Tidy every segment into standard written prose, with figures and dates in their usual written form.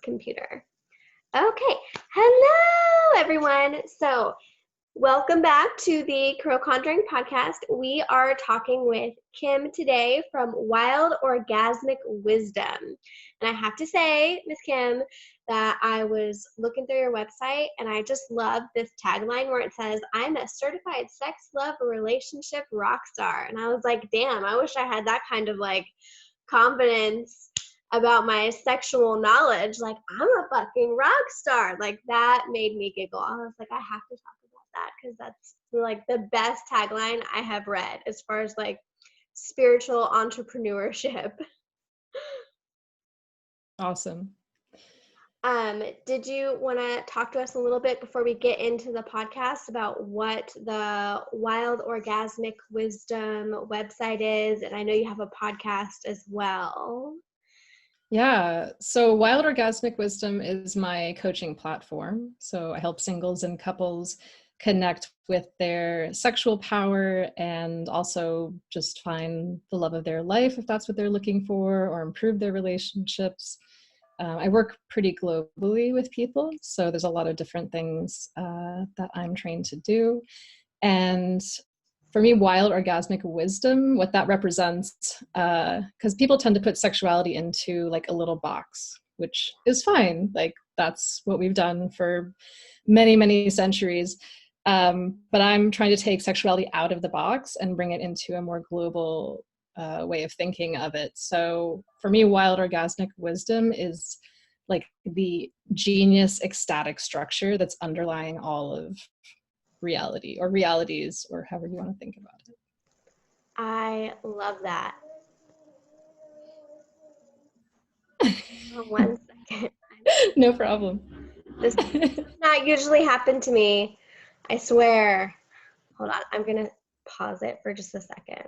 computer. Okay, hello everyone. So welcome back to the Crow Conjuring podcast. We are talking with Kim today from Wild Orgasmic Wisdom. And I have to say, Miss Kim, that I was looking through your website and I just love this tagline where it says, I'm a certified sex, love, relationship rock star. And I was like, damn, I wish I had that kind of like confidence about my sexual knowledge. Like, I'm a fucking rock star. Like, that made me giggle. I was like, I have to talk about that because that's like the best tagline I have read as far as like spiritual entrepreneurship. Awesome. Did you want to talk to us a little bit before we get into the podcast about what the Wild Orgasmic Wisdom website is? And I know you have a podcast as well. Yeah. So Wild Orgasmic Wisdom is my coaching platform. So I help singles and couples connect with their sexual power and also just find the love of their life if that's what they're looking for, or improve their relationships. I work pretty globally with people, so there's a lot of different things that I'm trained to do. And for me, wild orgasmic wisdom, what that represents, because people tend to put sexuality into like a little box, which is fine. Like that's what we've done for many, many centuries. But I'm trying to take sexuality out of the box and bring it into a more global way of thinking of it. So for me, wild orgasmic wisdom is like the genius ecstatic structure that's underlying all of reality or realities, or however you want to think about it. I love that. 1 second. No problem. This does not usually happen to me. I swear. Hold on. I'm going to pause it for just a second.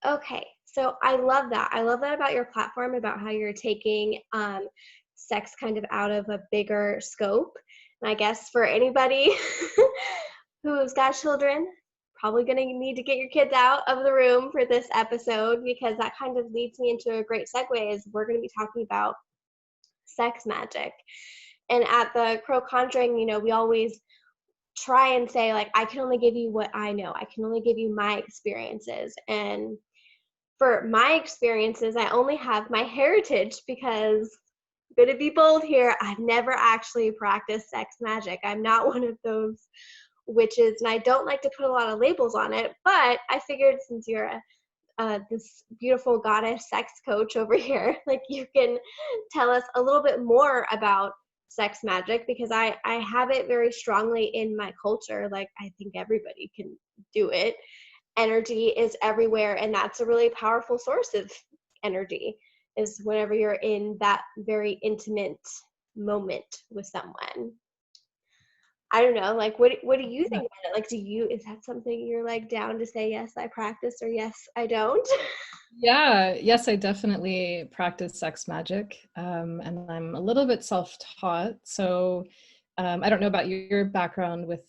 Okay. So I love that. I love that about your platform, about how you're taking sex kind of out of a bigger scope. And I guess for anybody who's got children, probably going to need to get your kids out of the room for this episode, because that kind of leads me into a great segue. Is we're going to be talking about sex magic. And at the Crow Conjuring, you know, we always try and say, like, I can only give you what I know. I can only give you my experiences. And for my experiences, I only have my heritage, because I'm going to be bold here, I've never actually practiced sex magic. I'm not one of those witches, and I don't like to put a lot of labels on it, but I figured since you're this beautiful goddess sex coach over here, like, you can tell us a little bit more about sex magic, because I have it very strongly in my culture. Like, I think everybody can do it. Energy is everywhere, and that's a really powerful source of energy, is whenever you're in that very intimate moment with someone. I don't know, like, what do you think about it? Like, is that something you're like down to say, yes, I practice, or yes, I don't? Yeah, yes, I definitely practice sex magic, and I'm a little bit self-taught. So I don't know about your background with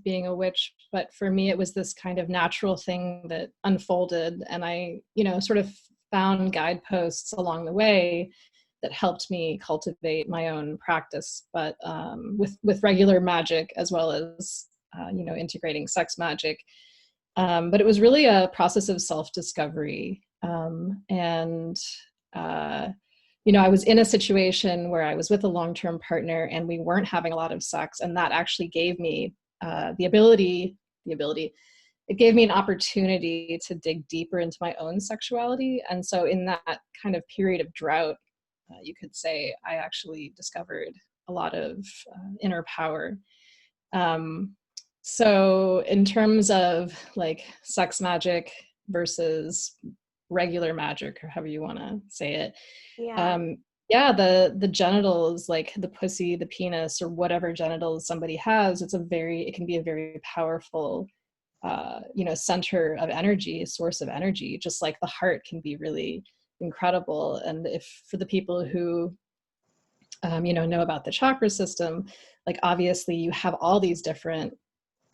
being a witch, but for me, it was this kind of natural thing that unfolded, and I, sort of found guideposts along the way that helped me cultivate my own practice, but with regular magic as well as integrating sex magic. But it was really a process of self-discovery. I was in a situation where I was with a long-term partner and we weren't having a lot of sex, and that actually gave me the ability, it gave me an opportunity to dig deeper into my own sexuality. And so in that kind of period of drought, you could say, I actually discovered a lot of inner power. So in terms of like sex magic versus regular magic, or however you want to say it, the genitals, like the pussy, the penis, or whatever genitals somebody has, it can be a very powerful center of energy, source of energy, just like the heart can be really incredible. And if for the people who know about the chakra system, like obviously you have all these different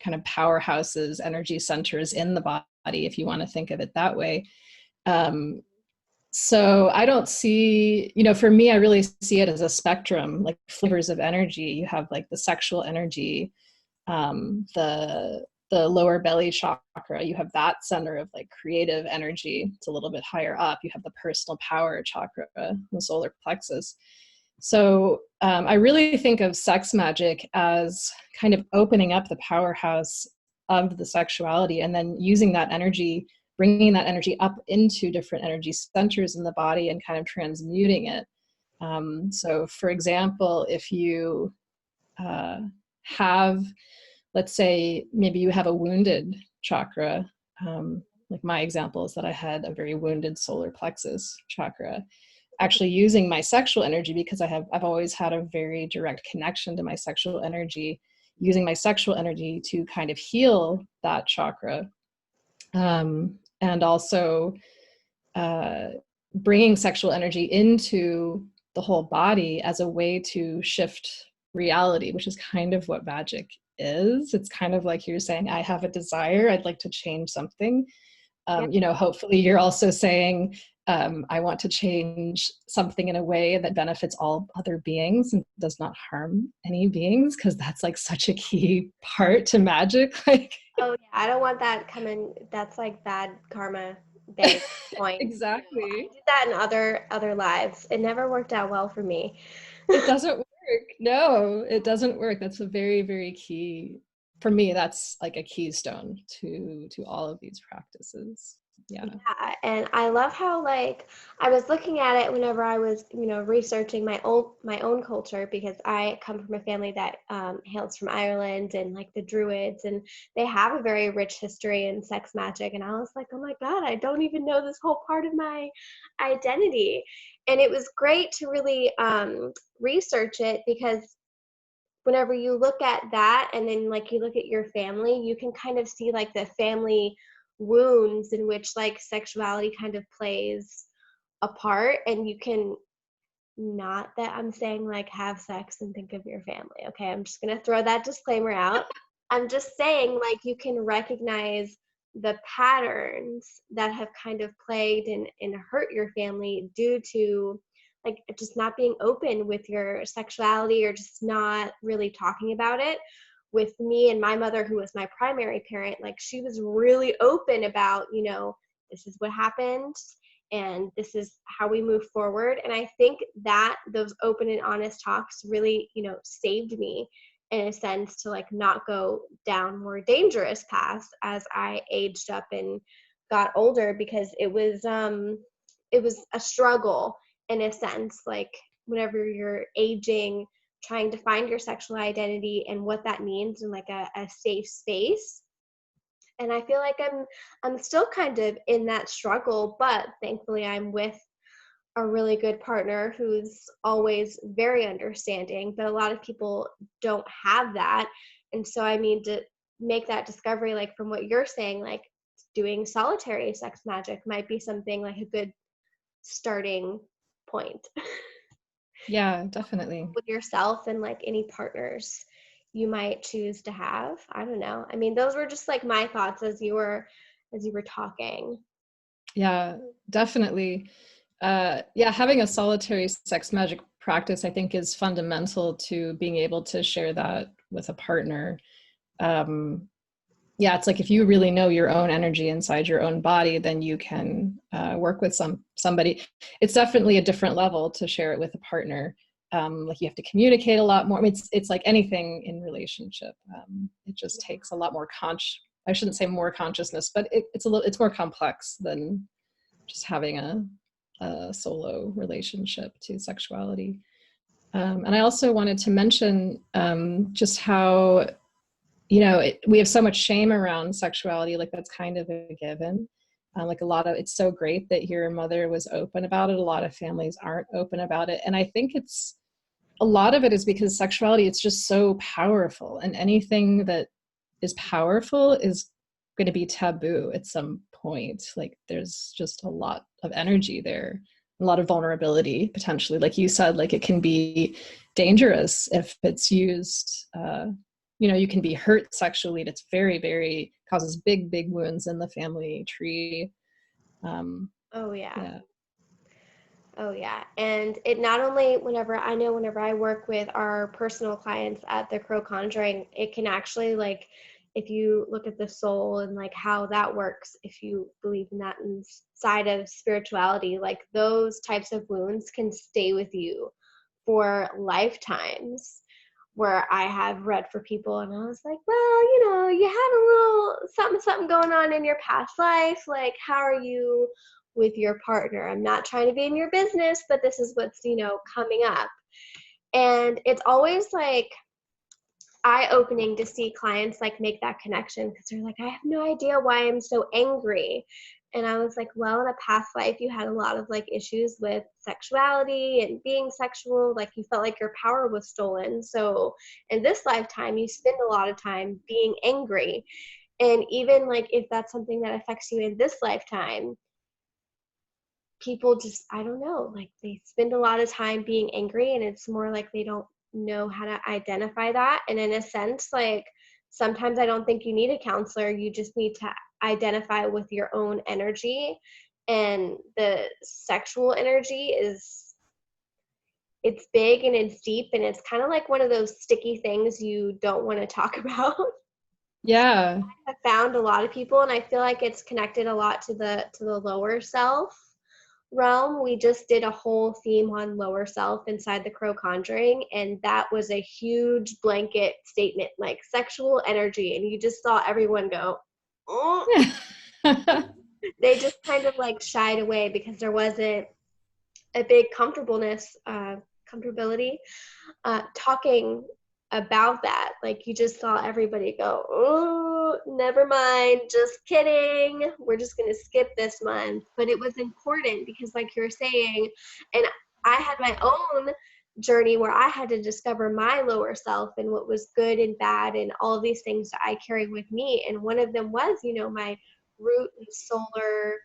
kind of powerhouses, energy centers in the body, if you want to think of it that way. So I don't see, for me, I really see it as a spectrum, like flavors of energy. You have like the sexual energy, the lower belly chakra. You have that center of like creative energy. It's a little bit higher up. You have the personal power chakra, the solar plexus. So I really think of sex magic as kind of opening up the powerhouse of the sexuality and then using that energy, bringing that energy up into different energy centers in the body and kind of transmuting it. So for example, if you have, let's say, maybe you have a wounded chakra, like my example is that I had a very wounded solar plexus chakra, actually using my sexual energy, because I've always had a very direct connection to my sexual energy, using my sexual energy to kind of heal that chakra, and also bringing sexual energy into the whole body as a way to shift reality, which is kind of what magic is. It's kind of like you're saying, I have a desire, I'd like to change something. Yeah. Hopefully you're also saying, I want to change something in a way that benefits all other beings and does not harm any beings, because that's like such a key part to magic. Like, Oh yeah, I don't want that coming. That's like bad karma bank points. I exactly. did that in other lives. It never worked out well for me. It doesn't work. No, it doesn't work. That's a very, very key. For me, that's like a keystone to all of these practices. Yeah. Yeah, and I love how like I was looking at it whenever I was, researching my own culture, because I come from a family that hails from Ireland and like the Druids, and they have a very rich history in sex magic. And I was like, oh my God, I don't even know this whole part of my identity. And it was great to really research it, because whenever you look at that and then like you look at your family, you can kind of see like the family wounds in which like sexuality kind of plays a part. And you can, not that I'm saying like have sex and think of your family, okay, I'm just going to throw that disclaimer out. I'm just saying like you can recognize the patterns that have kind of plagued and hurt your family due to like just not being open with your sexuality, or just not really talking about it. With me and my mother, who was my primary parent, like she was really open about, this is what happened and this is how we move forward. And I think that those open and honest talks really, saved me in a sense to like not go down more dangerous paths as I aged up and got older, because it was a struggle in a sense, like whenever you're aging, trying to find your sexual identity and what that means in like a safe space. And I feel like I'm still kind of in that struggle, but thankfully I'm with a really good partner who's always very understanding. But a lot of people don't have that. And so I mean, to make that discovery, like from what you're saying, like doing solitary sex magic might be something like a good starting point Yeah, definitely. with yourself and like any partners you might choose to have. I don't know. I mean, those were just like my thoughts as you were talking. Yeah, definitely. Yeah, having a solitary sex magic practice, I think, is fundamental to being able to share that with a partner. Um, yeah, it's like if you really know your own energy inside your own body, then you can work with somebody. It's definitely a different level to share it with a partner. Like you have to communicate a lot more. I mean, it's like anything in relationship. It just takes a lot more I shouldn't say more consciousness, but it's more complex than just having a solo relationship to sexuality. And I also wanted to mention just how, we have so much shame around sexuality, like that's kind of a given. Like it's so great that your mother was open about it. A lot of families aren't open about it. And I think a lot of it is because sexuality, it's just so powerful, and anything that is powerful is going to be taboo at some point. Like there's just a lot of energy there, a lot of vulnerability potentially. Like you said, like it can be dangerous if it's used. You can be hurt sexually. And it's very, very causes big, big wounds in the family tree. Oh yeah. Yeah. Oh yeah. And it not only whenever I work with our personal clients at the Crow Conjuring, it can actually like if you look at the soul and like how that works, if you believe in that inside of spirituality, like those types of wounds can stay with you for lifetimes. Where I have read for people and I was like, well, you had a little something going on in your past life. Like, how are you with your partner? I'm not trying to be in your business, but this is what's, coming up. And it's always like eye-opening to see clients like make that connection because they're like, I have no idea why I'm so angry. And I was like, well, in a past life, you had a lot of like issues with sexuality and being sexual. Like you felt like your power was stolen. So in this lifetime, you spend a lot of time being angry. And even like if that's something that affects you in this lifetime, people just, I don't know, like they spend a lot of time being angry and it's more like they don't know how to identify that. And in a sense, like sometimes I don't think you need a counselor. You just need to identify with your own energy. And the sexual energy it's big and it's deep and it's kind of like one of those sticky things you don't want to talk about. Yeah. I've found a lot of people and I feel like it's connected a lot to the lower self realm. We just did a whole theme on lower self inside the Crow Conjuring, and that was a huge blanket statement, like sexual energy, and you just saw everyone go, oh. They just kind of like shied away because there wasn't a big comfortability talking about that. Like you just saw everybody go, oh, never mind, just kidding, we're just going to skip this month. But it was important because like you're saying, and I had my own journey where I had to discover my lower self and what was good and bad and all of these things that I carry with me. And one of them was, my root and solar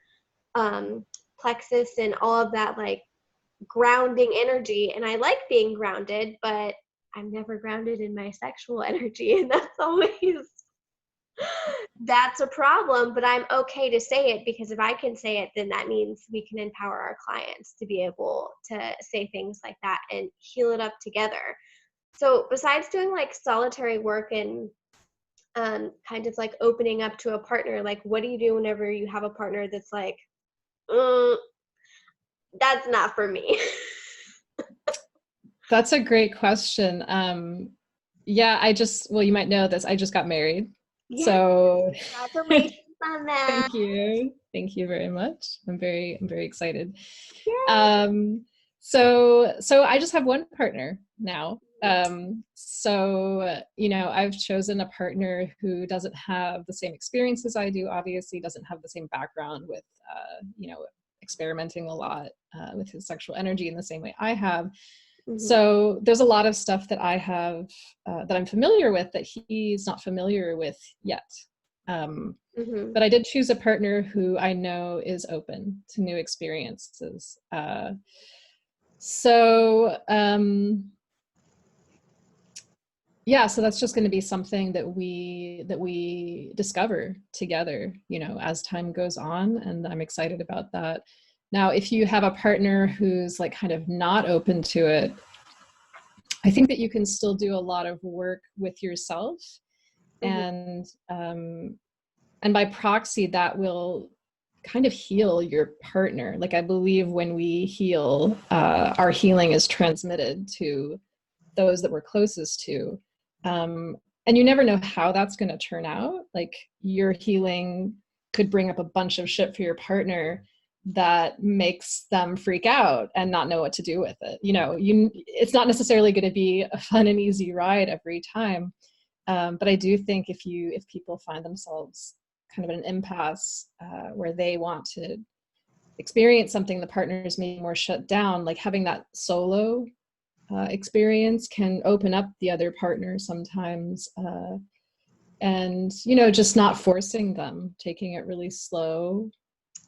plexus and all of that, like grounding energy. And I like being grounded, but I'm never grounded in my sexual energy. And that's a problem, but I'm okay to say it because if I can say it, then that means we can empower our clients to be able to say things like that and heal it up together. So besides doing like solitary work and kind of like opening up to a partner, like what do you do whenever you have a partner that's like, that's not for me? That's a great question. Yeah, well, you might know this. I just got married. Yeah, So congratulations on that. thank you. Thank you very much. I'm very excited. Yay. So I just have one partner now. I've chosen a partner who doesn't have the same experiences I do, obviously doesn't have the same background with, experimenting a lot with his sexual energy in the same way I have. Mm-hmm. So there's a lot of stuff that I have that I'm familiar with that he's not familiar with yet. But I did choose a partner who I know is open to new experiences. So that's just going to be something that we discover together, as time goes on, and I'm excited about that. Now, if you have a partner who's like kind of not open to it, I think that you can still do a lot of work with yourself, and by proxy, that will kind of heal your partner. Like I believe when we heal, our healing is transmitted to those that we're closest to. And you never know how that's going to turn out. Like your healing could bring up a bunch of shit for your partner that makes them freak out and not know what to do with it. It's not necessarily going to be a fun and easy ride every time. But I do think if people find themselves kind of an impasse where they want to experience something, the partner is maybe more shut down, like having that solo experience can open up the other partner sometimes, and just not forcing them, taking it really slow,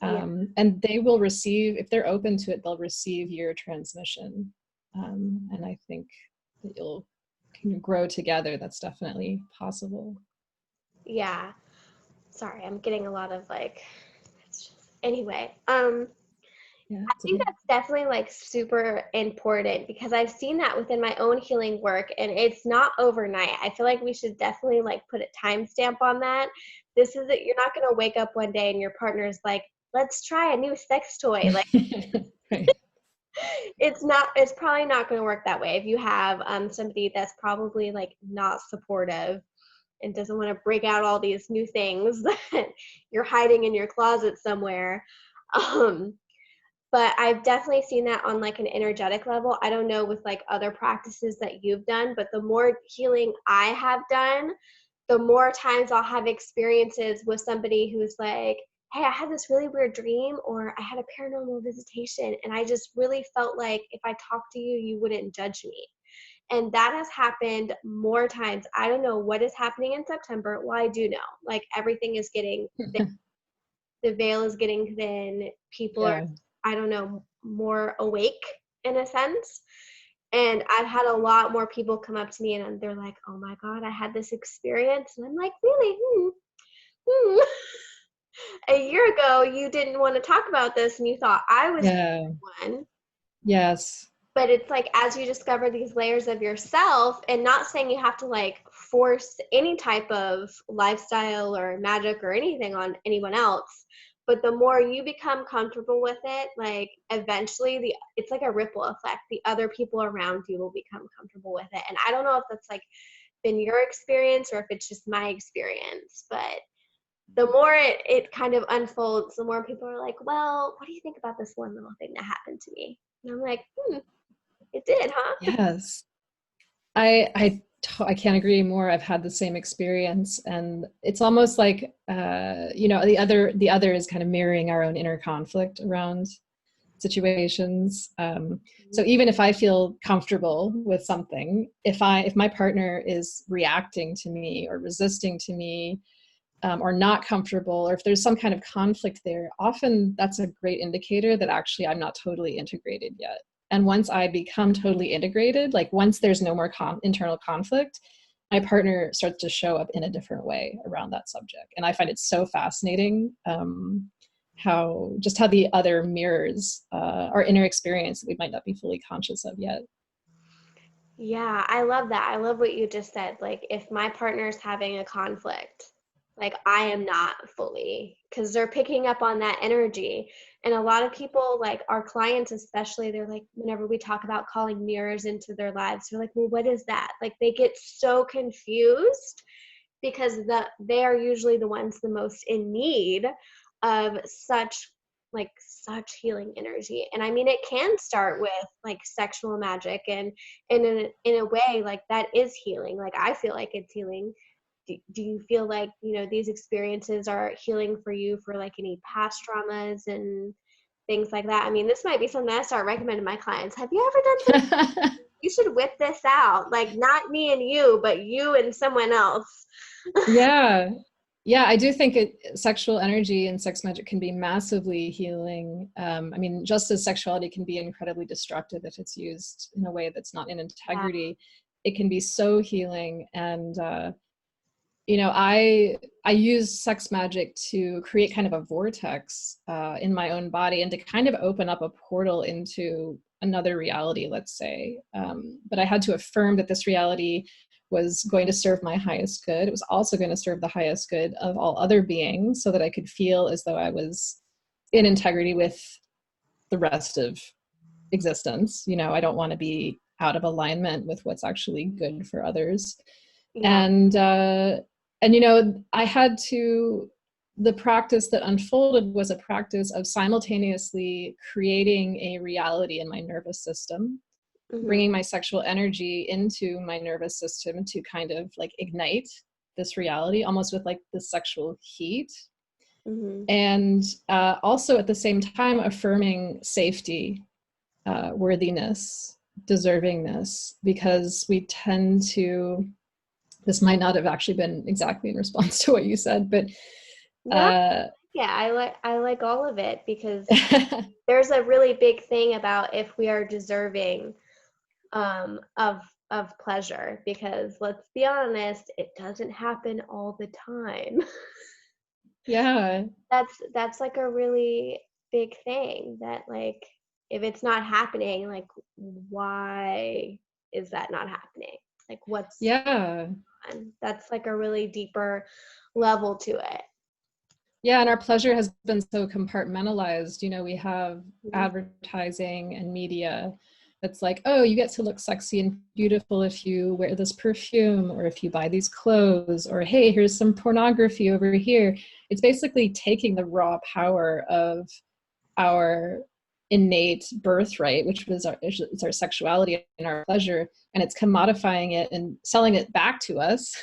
and they will receive, if they're open to it, they'll receive your transmission, and I think that you'll kind of grow together. That's definitely possible. Yeah. Sorry, I'm getting a lot of like, anyway. Yeah, I it's a think big. that's definitely like super important because I've seen that within my own healing work and it's not overnight. I feel like we should definitely like put a timestamp on that. This is it. You're not going to wake up one day and your partner's like, let's try a new sex toy. Like Right. it's probably not going to work that way. If you have somebody that's probably like not supportive and doesn't want to break out all these new things that you're hiding in your closet somewhere. Um, but I've definitely seen that on like an energetic level. I don't know with like other practices that you've done, but the more healing I have done, the more times I'll have experiences with somebody who's like, hey, I had this really weird dream or I had a paranormal visitation and I just really felt like if I talked to you, you wouldn't judge me. And that has happened more times. I don't know what is happening in September. Well, I do know. Like everything is getting thin. The veil is getting thin. People are, Yeah. I don't know, more awake in a sense. And I've had a lot more people come up to me and they're like, oh my God, I had this experience. And I'm like, really? Hmm. A year ago, you didn't want to talk about this and you thought I was Yeah. one. Yes. But it's like as you discover these layers of yourself, and not saying you have to like force any type of lifestyle or magic or anything on anyone else, but the more you become comfortable with it, like eventually it's like a ripple effect. The other people around you will become comfortable with it. And I don't know if that's like been your experience or if it's just my experience, but the more it kind of unfolds, the more people are like, well, what do you think about this one little thing that happened to me? And I'm like, it did, huh? Yes. I can't agree more. I've had the same experience, and it's almost like the other is kind of mirroring our own inner conflict around situations. So even if I feel comfortable with something, if my partner is reacting to me or resisting to me, or not comfortable, or if there's some kind of conflict there, often that's a great indicator that actually I'm not totally integrated yet. And once I become totally integrated, like once there's no more internal conflict, my partner starts to show up in a different way around that subject. And I find it so fascinating, how the other mirrors our inner experience that we might not be fully conscious of yet. Yeah, I love that. I love what you just said. Like, if my partner's having a conflict, like I am not fully, because they're picking up on that energy. And a lot of people, like our clients especially, they're like, whenever we talk about calling mirrors into their lives, they're like, well, what is that? Like, they get so confused because they are usually the ones the most in need of such healing energy. And I mean, it can start with like sexual magic, and in a way like that is healing. Like I feel like it's healing. Do you feel like these experiences are healing for you for like any past traumas and things like that? I mean, this might be something I start recommending my clients. Have you ever done something? You should whip this out, like not me and you, but you and someone else. Yeah. Yeah, I do think sexual energy and sex magic can be massively healing. I mean, just as sexuality can be incredibly destructive if it's used in a way that's not in Yeah. integrity, it can be so healing. And I use sex magic to create kind of a vortex in my own body and to kind of open up a portal into another reality, let's say. But I had to affirm that this reality was going to serve my highest good. It was also going to serve the highest good of all other beings, so that I could feel as though I was in integrity with the rest of existence. I don't want to be out of alignment with what's actually good for others. Yeah. And I had to, the practice that unfolded was a practice of simultaneously creating a reality in my nervous system, Hmm. bringing my sexual energy into my nervous system to kind of like ignite this reality almost with like the sexual heat, Hmm. and also at the same time affirming safety, worthiness, deservingness, because we tend to, this might not have actually been exactly in response to what you said, but No, uh, yeah, I like all of it because there's a really big thing about if we are deserving of pleasure, because let's be honest, it doesn't happen all the time. yeah, That's like a really big thing that like, if it's not happening, like, why is that not happening? Like, what's Yeah. on? That's like a really deeper level to it. Yeah, and our pleasure has been so compartmentalized. You know, we have Mhm. advertising and media that's like, oh, you get to look sexy and beautiful if you wear this perfume or if you buy these clothes, or hey, here's some pornography over here. It's basically taking the raw power of our innate birthright, which was our sexuality and our pleasure, and it's commodifying it and selling it back to us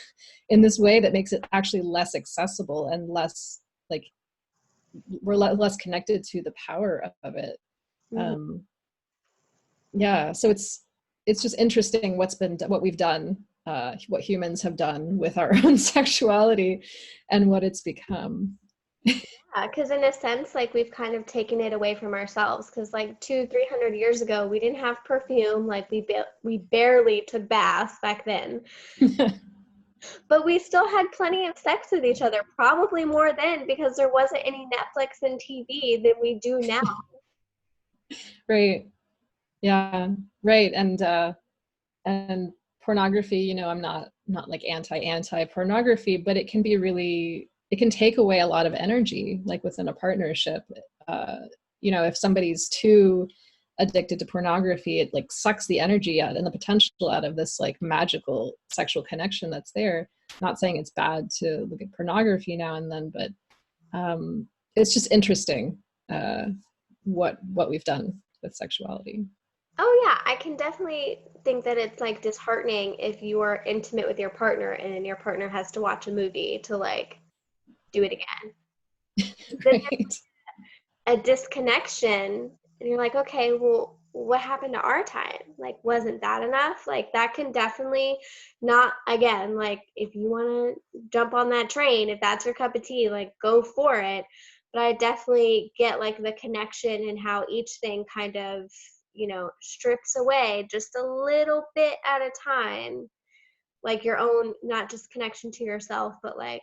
in this way that makes it actually less accessible and less like we're less connected to the power of it. Mhm. Um, yeah, so it's just interesting what we've done, what humans have done with our own sexuality and what it's become. Yeah, because in a sense, like we've kind of taken it away from ourselves. Because like 200-300 years ago, we didn't have perfume. Like we barely took baths back then, but we still had plenty of sex with each other. Probably more then because there wasn't any Netflix and TV than we do now. Right. Yeah. Right. And pornography, you know, I'm not like anti pornography, but it can take away a lot of energy, like within a partnership. uh you know, if somebody's too addicted to pornography, it like sucks the energy out and the potential out of this like magical sexual connection that's there. Not saying it's bad to look at pornography now and then, but it's just interesting, uh what we've done with sexuality. Oh yeah, I can definitely think that it's like disheartening if you are intimate with your partner and then your partner has to watch a movie to like do it again. Then Right. a disconnection and you're like, okay, well, what happened to our time? Like, wasn't that enough? Like, that can definitely not, again, like, if you want to jump on that train, if that's your cup of tea, like, go for it. But I definitely get like the connection and how each thing kind of, strips away just a little bit at a time, like your own, not just connection to yourself, but like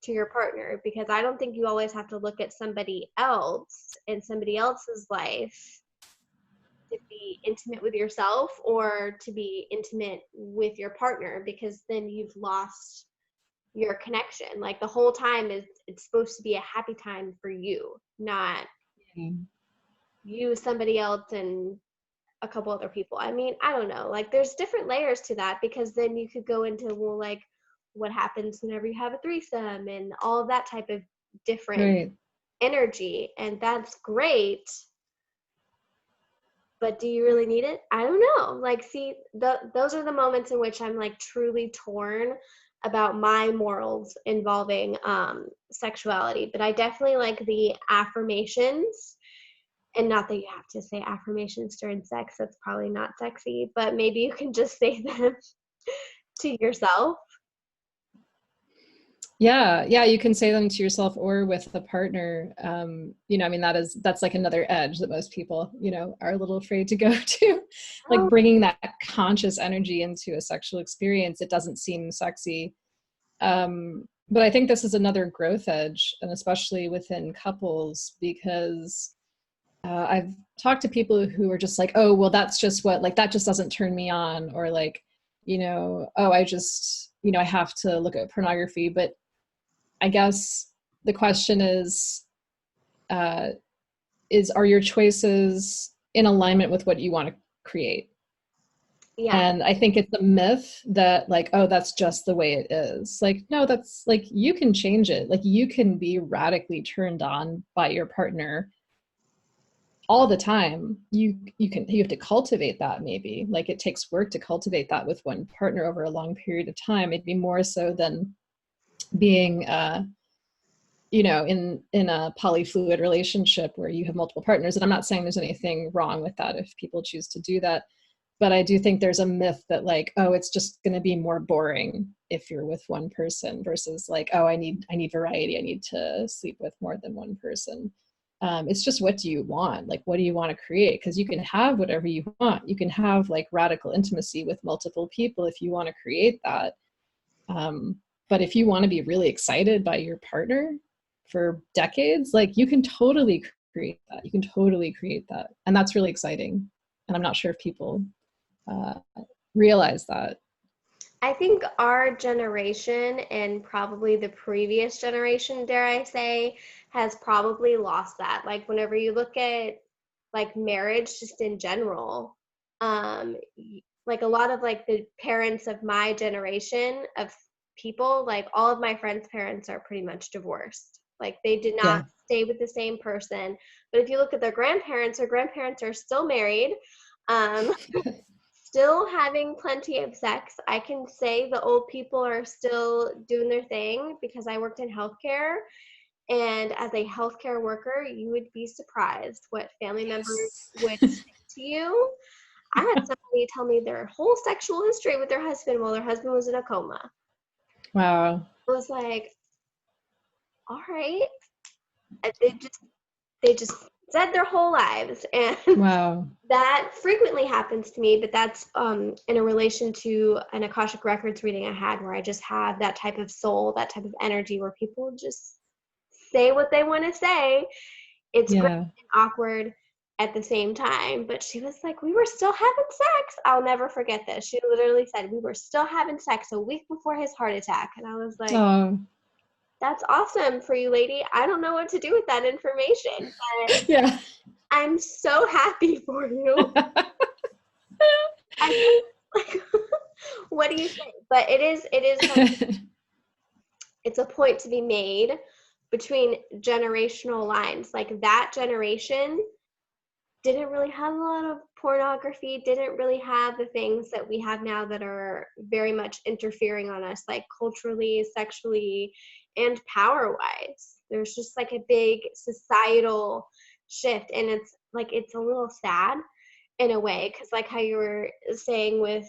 to your partner, because I don't think you always have to look at somebody else and somebody else's life to be intimate with yourself or to be intimate with your partner, because then you've lost your connection. Like the whole time is it's supposed to be a happy time for you, not you, somebody else, and a couple other people. I mean, I don't know. Like there's different layers to that, because then you could go into, well, like what happens whenever you have a threesome and all of that type of different Right. energy, and that's great, but do you really need it? I don't know. Like, see, those are the moments in which I'm like truly torn about my morals involving sexuality. But I definitely like the affirmations, and not that you have to say affirmations during sex, that's probably not sexy, but maybe you can just say them to yourself. Yeah, yeah, you can say them to yourself or with a partner. You know, I mean, that's like another edge that most people, you know, are a little afraid to go to. Like Oh, bringing that conscious energy into a sexual experience, it doesn't seem sexy. But I think this is another growth edge, and especially within couples, because I've talked to people who are just like, oh, well, that's just what, like, that just doesn't turn me on, or like, you know, oh, I just, you know, I have to look at pornography. But I guess the question uh, are your choices in alignment with what you want to create? yeah. And I think it's a myth that like, oh, that's just the way it is. Like, no, that's like, you can change it. Like you can be radically turned on by your partner all the time. You have to cultivate that. Maybe like it takes work to cultivate that with one partner over a long period of time, maybe more so than being you know, in a polyfluid relationship where you have multiple partners. And I'm not saying there's anything wrong with that if people choose to do that, but I do think there's a myth that like, oh, it's just going to be more boring if you're with one person versus like, oh, I need variety, I need to sleep with more than one person. It's just, what do you want? Like, what do you want to create? Because you can have whatever you want. You can have like radical intimacy with multiple people if you want to create that. um, but if you want to be really excited by your partner for decades, like you can totally create that. You can totally create that. And that's really exciting. And I'm not sure if people realize that. I think our generation and probably the previous generation, dare I say, has probably lost that. Like whenever you look at like marriage just in general, like a lot of like the parents of my generation of people, like all of my friends' parents are pretty much divorced. Like they did not Yeah. stay with the same person. But if you look at their grandparents are still married. Um, Still having plenty of sex. I can say the old people are still doing their thing because I worked in healthcare. And as a healthcare worker, you would be surprised what family members Yes. would say to you. I had somebody tell me their whole sexual history with their husband while their husband was in a coma. Wow. I was like, all right. They just said their whole lives. And Wow. that frequently happens to me, but that's in a relation to an Akashic Records reading I had where I just have that type of soul, that type of energy where people just say what they want to say. It's great Yeah. and awkward at the same time. But she was like, we were still having sex. I'll never forget this. She literally said, we were still having sex a week before his heart attack. And I was like, Oh. that's awesome for you, lady. I don't know what to do with that information, but Yeah. I'm so happy for you. I like, what do you think? But it is kind of, it's a point to be made between generational lines. Like that generation didn't really have a lot of pornography, didn't really have the things that we have now that are very much interfering on us, like culturally, sexually, and power wise. There's just like a big societal shift, and it's like it's a little sad in a way, because like how you were saying with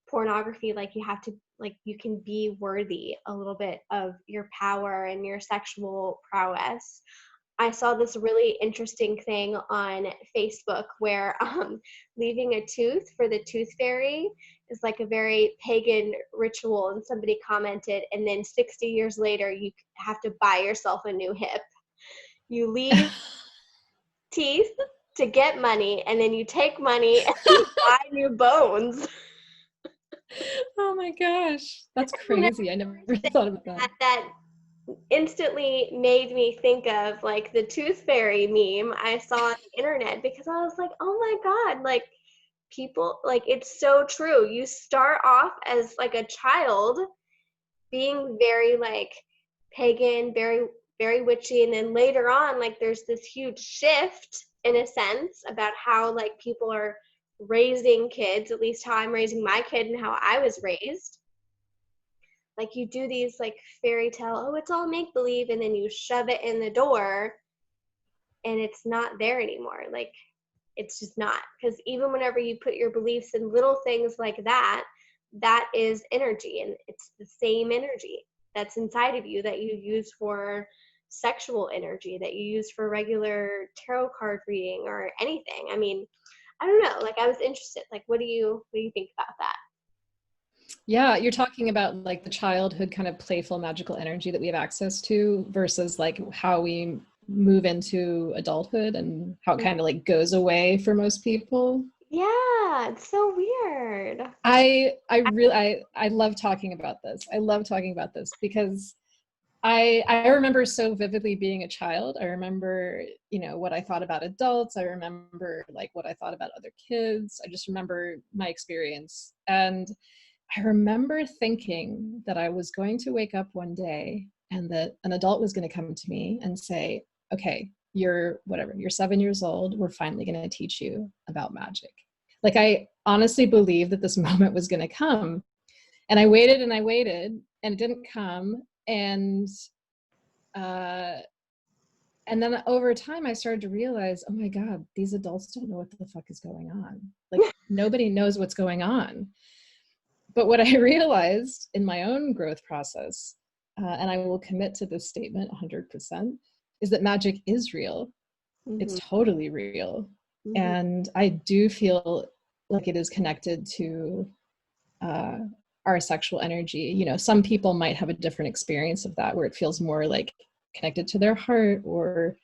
pornography, like you have to, like you can be worthy a little bit of your power and your sexual prowess. I saw this really interesting thing on Facebook where leaving a tooth for the tooth fairy is like a very pagan ritual, and somebody commented, and then 60 years later you have to buy yourself a new hip. You leave teeth to get money, and then you take money and you buy new bones. Oh my gosh. That's Whenever crazy. I never you were thought saying about that. that instantly made me think of like the tooth fairy meme I saw on the internet, because I was like, oh my God, like people, like it's so true. You start off as like a child being very like pagan, very, very witchy. And then later on, like there's this huge shift in a sense about how like people are raising kids, at least how I'm raising my kid and how I was raised. Like you do these like fairy tale, oh, it's all make believe, and then you shove it in the door and it's not there anymore. Like it's just not. Because even whenever you put your beliefs in little things like that, that is energy, and it's the same energy that's inside of you that you use for sexual energy, that you use for regular tarot card reading or anything. I mean, I don't know. Like I was interested. Like what do you think about that? Yeah, you're talking about like the childhood kind of playful magical energy that we have access to versus like how we move into adulthood and how it kind of like goes away for most people. Yeah, it's so weird. I love talking about this. I love talking about this because I remember so vividly being a child. I remember, you know, what I thought about adults. I remember like what I thought about other kids. I just remember my experience. And I remember thinking that I was going to wake up one day and that an adult was going to come to me and say, okay, you're whatever, you're 7 years old. We're finally going to teach you about magic. Like I honestly believed that this moment was going to come. And I waited and I waited and it didn't come. Uh, and then over time, I started to realize, oh my God, these adults don't know what the fuck is going on. Like nobody knows what's going on. But what I realized in my own growth process, and I will commit to this statement 100%, is that magic is real. It's Mm-hmm. totally real. Mm-hmm. And I do feel like it is connected to uh, our sexual energy. You know, some people might have a different experience of that where it feels more like connected to their heart or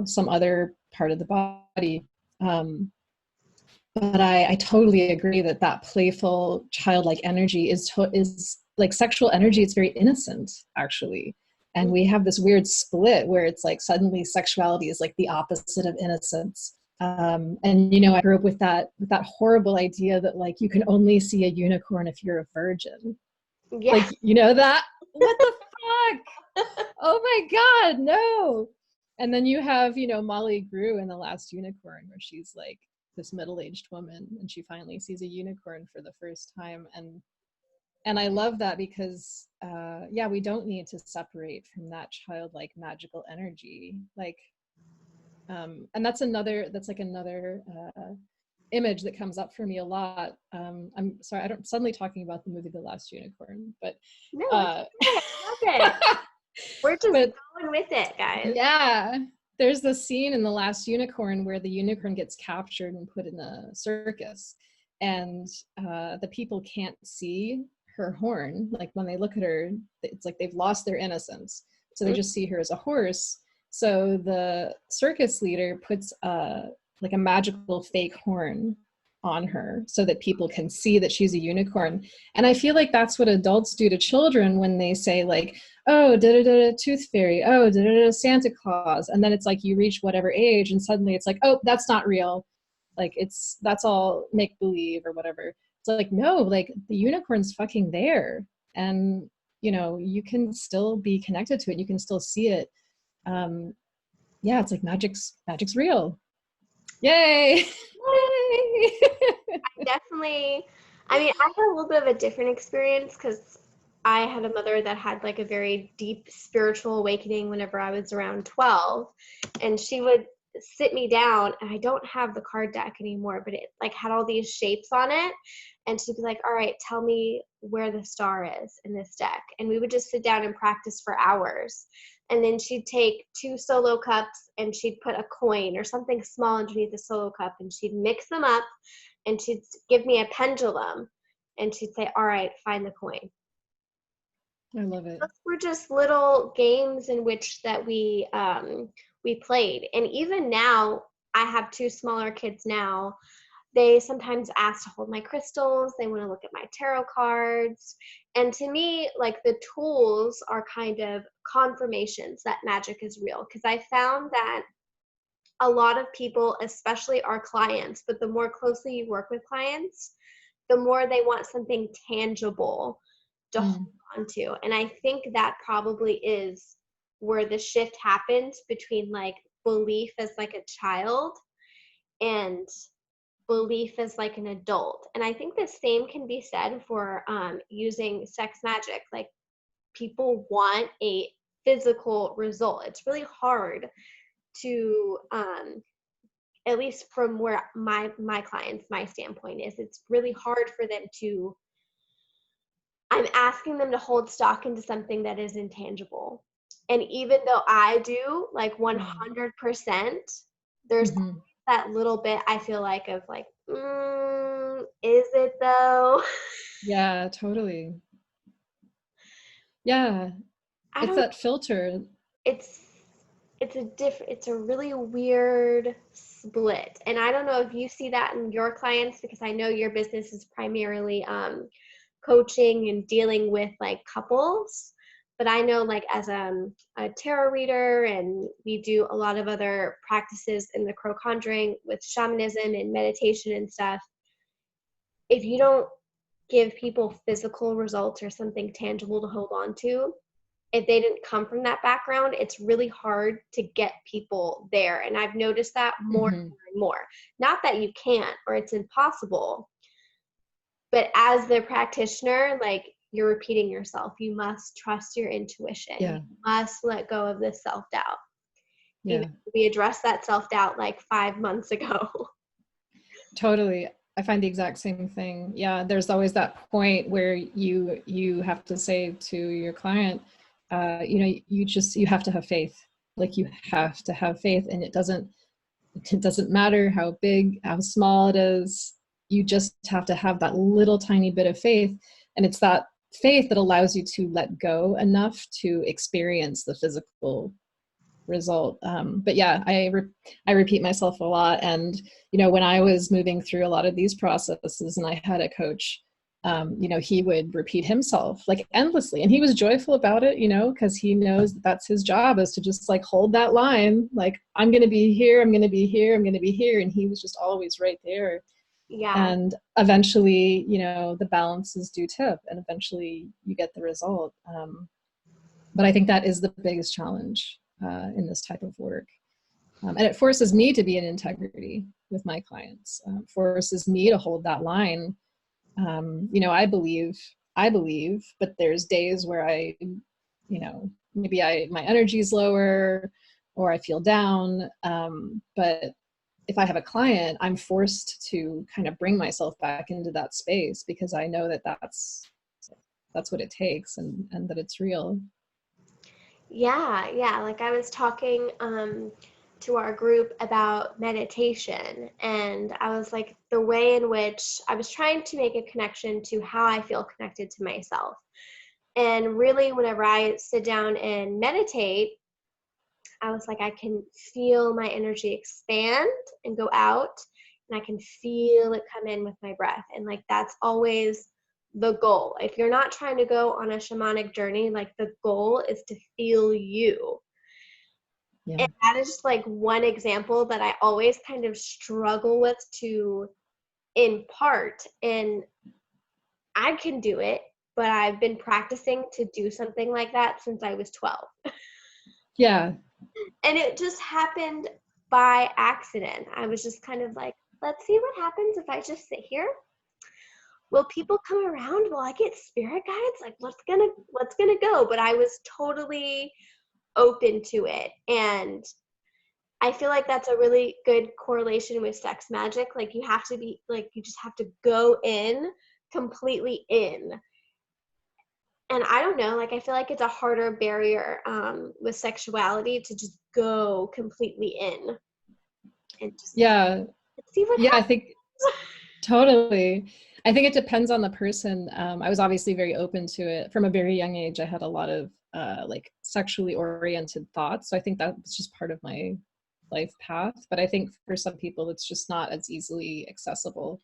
some other part of the body. But I totally agree that playful childlike energy is like sexual energy. It's very innocent, actually. And we have this weird split where it's like suddenly sexuality is like the opposite of innocence. And I grew up with that horrible idea that like you can only see a unicorn if you're a virgin. Yeah. Like, that? What the fuck? Oh my God, no. And then you have, Molly Grew in The Last Unicorn, where she's like this middle-aged woman and she finally sees a unicorn for the first time. And I love that because, we don't need to separate from that childlike magical energy. Like, and that's another image that comes up for me a lot. I'm sorry, I'm suddenly talking about the movie The Last Unicorn, but No, it's okay. I love it. We're just going with it, guys. Yeah, there's the scene in The Last Unicorn where the unicorn gets captured and put in a circus, and the people can't see her horn. Like when they look at her, it's like they've lost their innocence, so they just see her as a horse. So the circus leader puts like a magical fake horn on her so that people can see that she's a unicorn. And I feel like that's what adults do to children when they say like, oh, tooth fairy, oh, Santa Claus. And then it's like you reach whatever age and suddenly it's like, oh, that's not real. Like that's all make believe or whatever. It's like, no, like the unicorn's fucking there. And, you can still be connected to it. You can still see it. It's like magic's real. Yay. I had a little bit of a different experience because I had a mother that had like a very deep spiritual awakening whenever I was around 12, and she would sit me down, and I don't have the card deck anymore, but it like had all these shapes on it, and she'd be like, all right, tell me where the star is in this deck. And we would just sit down and practice for hours. And then she'd take 2 solo cups and she'd put a coin or something small underneath the solo cup, and she'd mix them up, and she'd give me a pendulum, and she'd say, all right, find the coin. I love it. Those were just little games in which that we played. And even now, I have 2 smaller kids now. They sometimes ask to hold my crystals. They want to look at my tarot cards. And to me, like the tools are kind of confirmations that magic is real. Because I found that a lot of people, especially our clients, but the more closely you work with clients, the more they want something tangible to hold on to. And I think that probably is where the shift happens between like belief as like a child and belief as like an adult. And I think the same can be said for using sex magic. Like people want a physical result. It's really hard to at least from where my clients, my standpoint is, it's really hard for them to, I'm asking them to hold stock into something that is intangible. And even though I do like 100%, there's that little bit I feel like of like, is it though? Yeah, totally. Yeah, it's that filter. It's a really weird split. And I don't know if you see that in your clients, because I know your business is primarily coaching and dealing with like couples. But I know like as a tarot reader, and we do a lot of other practices in the Crow Conjuring with shamanism and meditation and stuff. If you don't give people physical results or something tangible to hold on to, if they didn't come from that background, it's really hard to get people there. And I've noticed that more and more. Not that you can't or it's impossible, but as the practitioner, like you're repeating yourself. You must trust your intuition. Yeah. You must let go of the self-doubt. Yeah. We addressed that self-doubt like 5 months ago. Totally. I find the exact same thing. Yeah, there's always that point where you have to say to your client, you have to have faith. Like you have to have faith, and it doesn't matter how big, how small it is. You just have to have that little tiny bit of faith, and it's that faith that allows you to let go enough to experience the physical result. But yeah, I repeat myself a lot. And, you know, when I was moving through a lot of these processes and I had a coach, you know, he would repeat himself like endlessly, and he was joyful about it, you know, because he knows that that's his job, is to just like hold that line, like, I'm going to be here, I'm going to be here, I'm going to be here. And he was just always right there. Yeah. And eventually, you know, the balances do tip, and eventually you get the result. But I think that is the biggest challenge in this type of work. And it forces me to be in integrity with my clients, forces me to hold that line. You know, I believe, but there's days where I, you know, maybe my energy is lower or I feel down. But if I have a client, I'm forced to kind of bring myself back into that space, because I know that that's what it takes, and that it's real. Yeah, yeah. Like I was talking to our group about meditation, and I was like, the way in which I was trying to make a connection to how I feel connected to myself. And really, whenever I sit down and meditate, I was like, I can feel my energy expand and go out, and I can feel it come in with my breath. And like, that's always the goal. If you're not trying to go on a shamanic journey, like, the goal is to feel you. Yeah. And that is just like one example that I always kind of struggle with to impart. And I can do it, but I've been practicing to do something like that since I was 12. Yeah. And it just happened by accident. I was just kind of like, let's see what happens if I just sit here. Will people come around? Will I get spirit guides? Like, what's gonna go? But I was totally open to it. And I feel like that's a really good correlation with sex magic. Like, you have to be like, you just have to go in completely in. And I don't know, like, I feel like it's a harder barrier with sexuality to just go completely in and just Yeah. see what Yeah, I happens. think totally. I think it depends on the person. I was obviously very open to it from a very young age. I had a lot of like sexually oriented thoughts. So I think that was just part of my life path. But I think for some people, it's just not as easily accessible.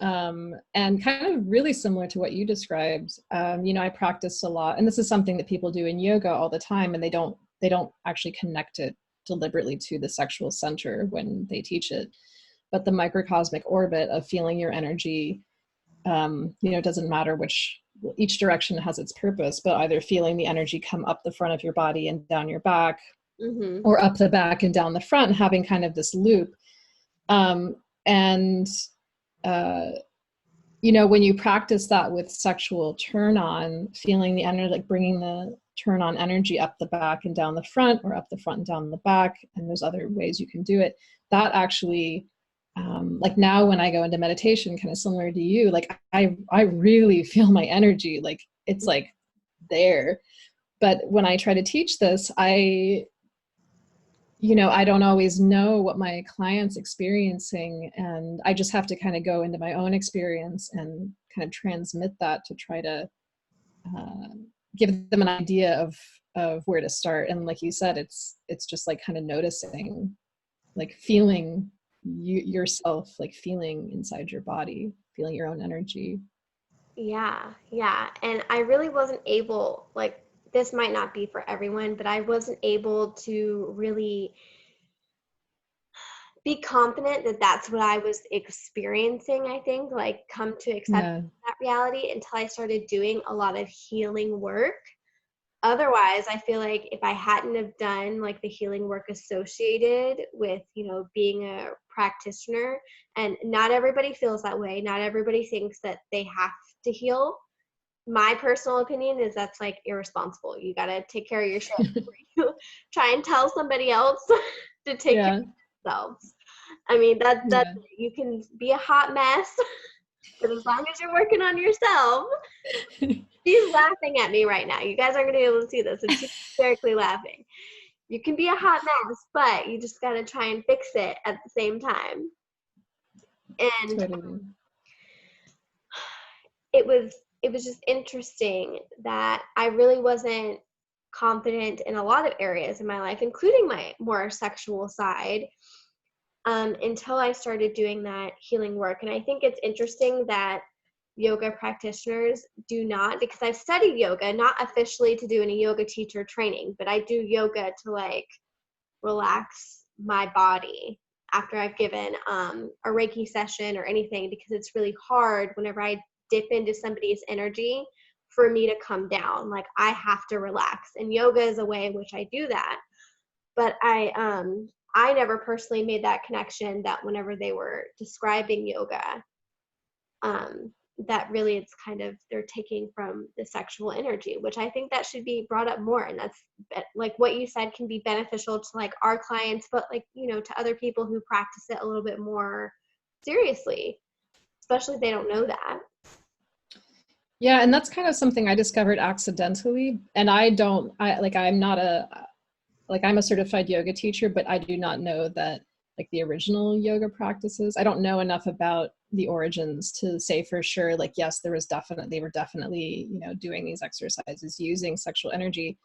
And kind of really similar to what you described. You know, I practiced a lot, and this is something that people do in yoga all the time, and they don't actually connect it deliberately to the sexual center when they teach it. But the microcosmic orbit of feeling your energy, you know, it doesn't matter which, each direction has its purpose, but either feeling the energy come up the front of your body and down your back, Mm-hmm. or up the back and down the front, having kind of this loop. And uh, you know, when you practice that with sexual turn on, feeling the energy, like bringing the turn on energy up the back and down the front, or up the front and down the back, and there's other ways you can do it, that actually, like now when I go into meditation, kind of similar to you, like I really feel my energy, like it's like there. But when I try to teach this, you know, I don't always know what my client's experiencing, and I just have to kind of go into my own experience and kind of transmit that to try to uh, give them an idea of where to start. And like you said, it's just like kind of noticing, like feeling yourself, like feeling inside your body, feeling your own energy. Yeah, yeah. And I really wasn't able, like, this might not be for everyone, but I wasn't able to really be confident that that's what I was experiencing, I think, like, come to accept Yeah. that reality until I started doing a lot of healing work. Otherwise, I feel like if I hadn't have done like the healing work associated with, you know, being a practitioner, and not everybody feels that way. Not everybody thinks that they have to heal. My personal opinion is that's like irresponsible. You got to take care of your shit before you try and tell somebody else to take care Yeah. of themselves. I mean, that Yeah. you can be a hot mess, but as long as you're working on yourself. She's laughing at me right now. You guys aren't going to be able to see this, and she's hysterically laughing. You can be a hot mess, but you just got to try and fix it at the same time. And Totally. it was just interesting that I really wasn't confident in a lot of areas in my life, including my more sexual side, until I started doing that healing work. And I think it's interesting that yoga practitioners do not, because I've studied yoga, not officially to do any yoga teacher training, but I do yoga to like relax my body after I've given a Reiki session or anything, because it's really hard whenever I dip into somebody's energy for me to come down. Like I have to relax, and yoga is a way in which I do that. But I never personally made that connection that whenever they were describing yoga, that really it's kind of they're taking from the sexual energy, which I think that should be brought up more. And that's like what you said can be beneficial to like our clients, but like, you know, to other people who practice it a little bit more seriously, especially if they don't know that. Yeah, and that's kind of something I discovered accidentally. And I'm not I'm a certified yoga teacher, but I do not know that like the original yoga practices. I don't know enough about the origins to say for sure, like, yes, they were definitely, you know, doing these exercises using sexual energy.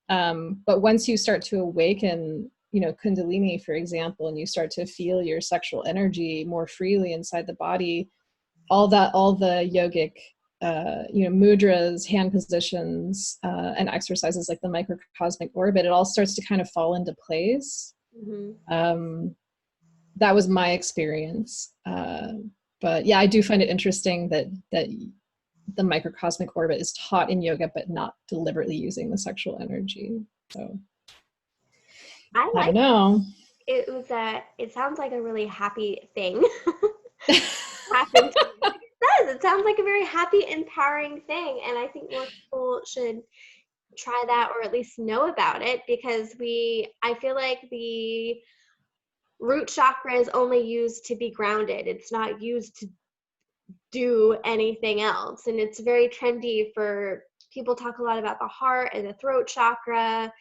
But once you start to awaken, you know, Kundalini, for example, and you start to feel your sexual energy more freely inside the body, all the yogic, you know, mudras, hand positions, and exercises like the microcosmic orbit, it all starts to kind of fall into place. Mm-hmm. That was my experience. But yeah, I do find it interesting that the microcosmic orbit is taught in yoga, but not deliberately using the sexual energy. So I I like don't know. it. It sounds like a really happy thing happened to you. It sounds like a very happy, empowering thing. And I think more people should try that, or at least know about it, because I feel like the root chakra is only used to be grounded. It's not used to do anything else. And it's very trendy for people talk a lot about the heart and the throat chakra,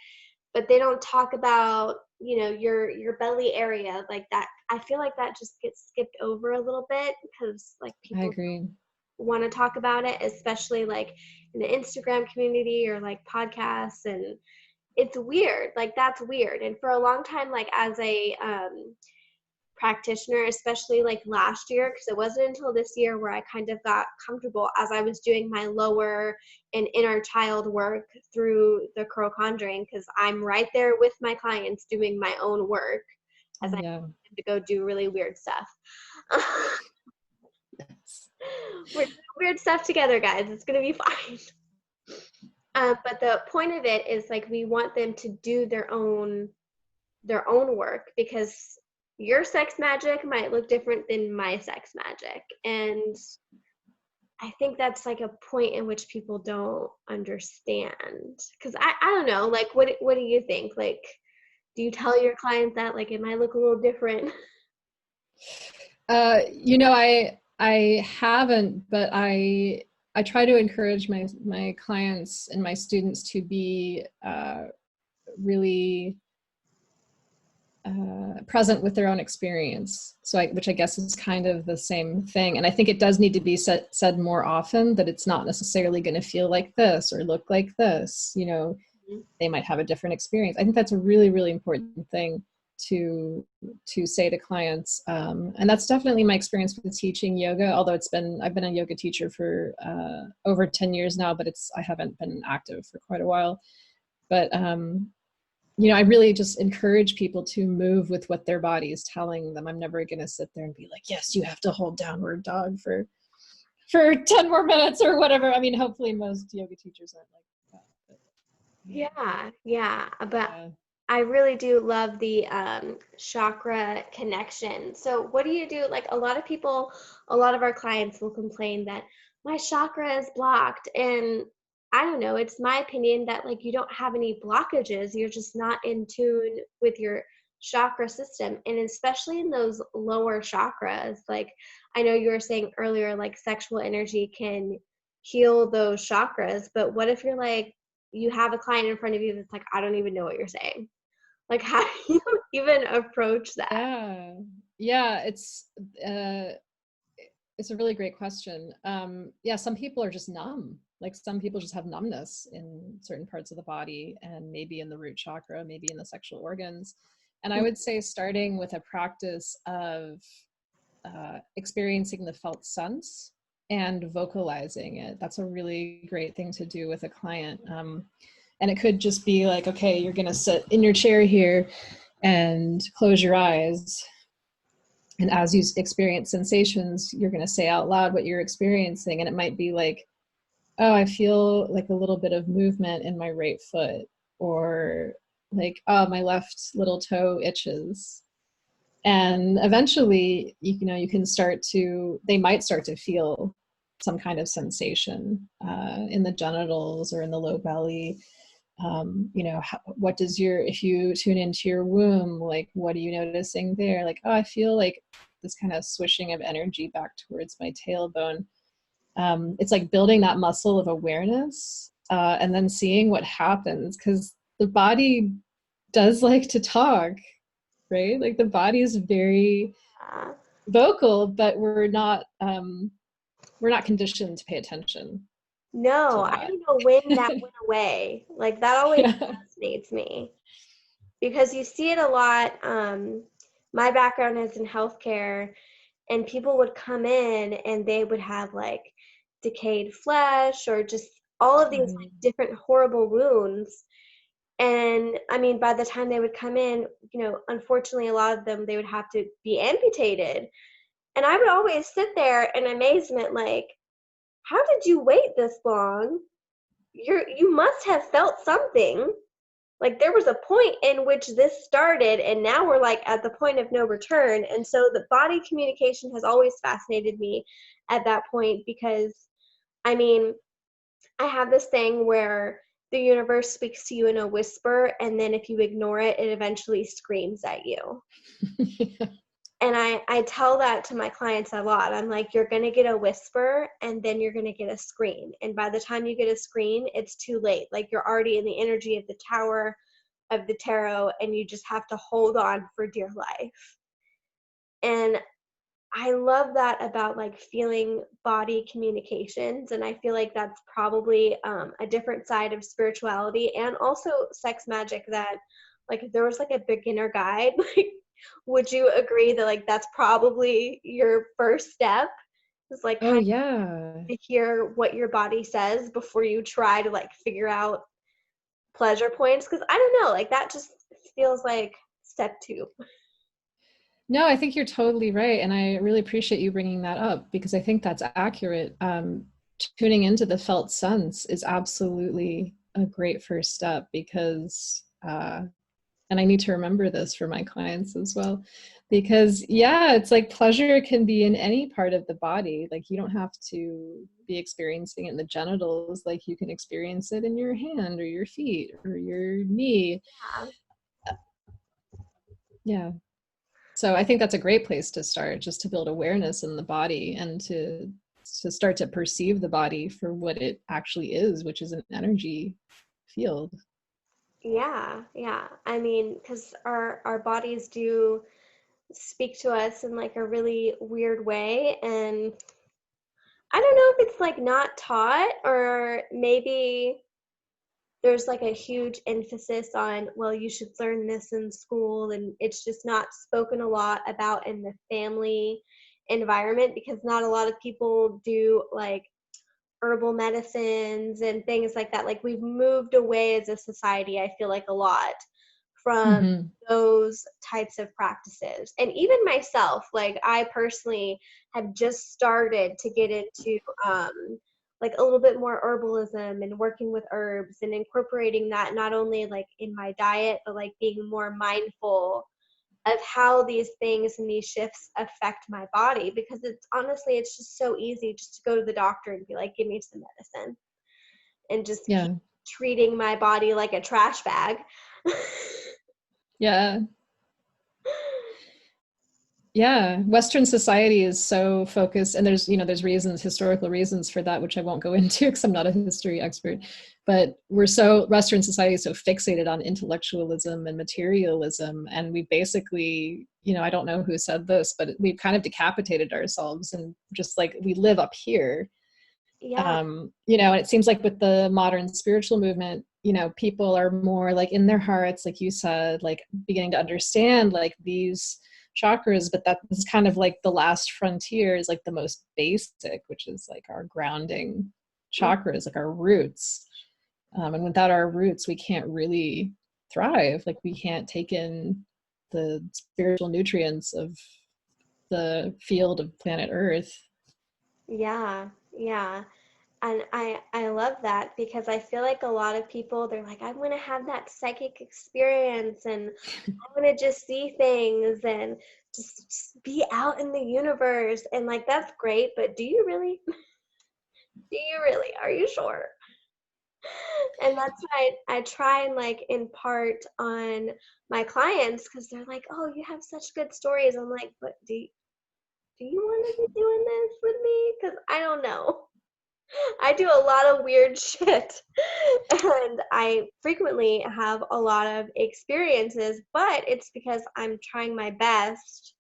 but they don't talk about, you know, your belly area like that. I feel like that just gets skipped over a little bit because like I people agree. want to talk about it, especially like in the Instagram community or like podcasts. And it's weird. Like that's weird. And for a long time, like as a practitioner, especially like last year, because it wasn't until this year where I kind of got comfortable as I was doing my lower and inner child work through the Crow Conjuring, because I'm right there with my clients doing my own work as I Yeah. to go do really weird stuff. We're doing weird stuff together, guys. It's gonna be fine. But the point of it is like we want them to do their own work, because your sex magic might look different than my sex magic. And I think that's like a point in which people don't understand. Because I don't know, like what do you think? Like, do you tell your clients that like it might look a little different? You know, I haven't, but I try to encourage my clients and my students to be really present with their own experience. So, which I guess is kind of the same thing. And I think it does need to be said more often, that it's not necessarily going to feel like this or look like this. You know, they might have a different experience. I think that's a really, really important thing to say to clients. And that's definitely my experience with teaching yoga, although I've been a yoga teacher for over 10 years now, but I haven't been active for quite a while. But you know, I really just encourage people to move with what their body is telling them. I'm never going to sit there and be like, yes, you have to hold downward dog for 10 more minutes or whatever. I mean, hopefully most yoga teachers aren't like that. But, Yeah. But I really do love the chakra connection. So what do you do? Like a lot of our clients will complain that my chakra is blocked. And I don't know, it's my opinion that like you don't have any blockages. You're just not in tune with your chakra system. And especially in those lower chakras, like I know you were saying earlier, like sexual energy can heal those chakras. But what if you're like, you have a client in front of you that's like, I don't even know what you're saying. Like, how do you even approach that? yeah, it's It's a really great question. Yeah, some people are just numb. Like some people just have numbness in certain parts of the body, and maybe in the root chakra, maybe in the sexual organs. And I would say starting with a practice of experiencing the felt sense and vocalizing it. That's a really great thing to do with a client. And it could just be like, okay, you're going to sit in your chair here and close your eyes. And as you experience sensations, you're going to say out loud what you're experiencing. And it might be like, oh, I feel like a little bit of movement in my right foot, or like, oh, my left little toe itches. And eventually, you can they might start to feel some kind of sensation in the genitals or in the low belly. If you tune into your womb, like, what are you noticing there? Like, oh, I feel like this kind of swishing of energy back towards my tailbone. It's like building that muscle of awareness and then seeing what happens, because the body does like to talk, right? Like the body is very vocal, but we're not conditioned to pay attention to No, I that. don't know when that went away. Like that always Yeah. fascinates me because you see it a lot. My background is in healthcare, and people would come in and they would have like decayed flesh or just all of these like different horrible wounds. And I mean, by the time they would come in, unfortunately, a lot of them, they would have to be amputated. And I would always sit there in amazement, like, how did you wait this long? You must have felt something. Like there was a point in which this started, and now we're like at the point of no return. And so the body communication has always fascinated me at that point, because I mean, I have this thing where the universe speaks to you in a whisper, and then if you ignore it, it eventually screams at you. And I tell that to my clients a lot. I'm like, you're going to get a whisper, and then you're going to get a scream. And by the time you get a scream, it's too late. Like you're already in the energy of the tower of the tarot, and you just have to hold on for dear life. And I love that about like feeling body communications. And I feel like that's probably a different side of spirituality and also sex magic, that like if there was like a beginner guide, like, would you agree that like that's probably your first step, is like Oh kind yeah. of to hear what your body says before you try to like figure out pleasure points? Because I don't know, like that just feels like step two. No, I think you're totally right. And I really appreciate you bringing that up, because I think that's accurate. Tuning into the felt sense is absolutely a great first step, because, and I need to remember this for my clients as well, because yeah, it's like pleasure can be in any part of the body. Like you don't have to be experiencing it in the genitals. Like you can experience it in your hand or your feet or your knee. Yeah. So I think that's a great place to start, just to build awareness in the body and to start to perceive the body for what it actually is, which is an energy field. Yeah. I mean, because our bodies do speak to us in like a really weird way, and I don't know if it's like not taught, or maybe there's like a huge emphasis on, well, you should learn this in school, and it's just not spoken a lot about in the family environment, because not a lot of people do like herbal medicines and things like that. Like we've moved away as a society, I feel like, a lot from Mm-hmm. those types of practices. And even myself, like I personally have just started to get into like a little bit more herbalism and working with herbs and incorporating that not only like in my diet, but like being more mindful of how these things and these shifts affect my body, because it's honestly, it's just so easy just to go to the doctor and be like, give me some medicine, and just keep Yeah. treating my body like a trash bag. Yeah. Yeah, Western society is so focused, and there's reasons, historical reasons for that, which I won't go into because I'm not a history expert. But Western society is so fixated on intellectualism and materialism, and we basically, I don't know who said this, but we've kind of decapitated ourselves and just like we live up here. Yeah. And it seems like with the modern spiritual movement, people are more like in their hearts, like you said, like beginning to understand like these chakras, but that is kind of like the last frontier is like the most basic, which is like our grounding chakras, like our roots. And without our roots, we can't really thrive. Like we can't take in the spiritual nutrients of the field of planet Earth. Yeah. Yeah. And I love that because I feel like a lot of people, they're like, I want to have that psychic experience and I want to just see things and just be out in the universe. And like, that's great, but do you really? Do you really? Are you sure? And that's why I try and like impart on my clients because they're like, oh, you have such good stories. I'm like, but do you want to be doing this with me? Because I don't know. I do a lot of weird shit and I frequently have a lot of experiences, but it's because I'm trying my best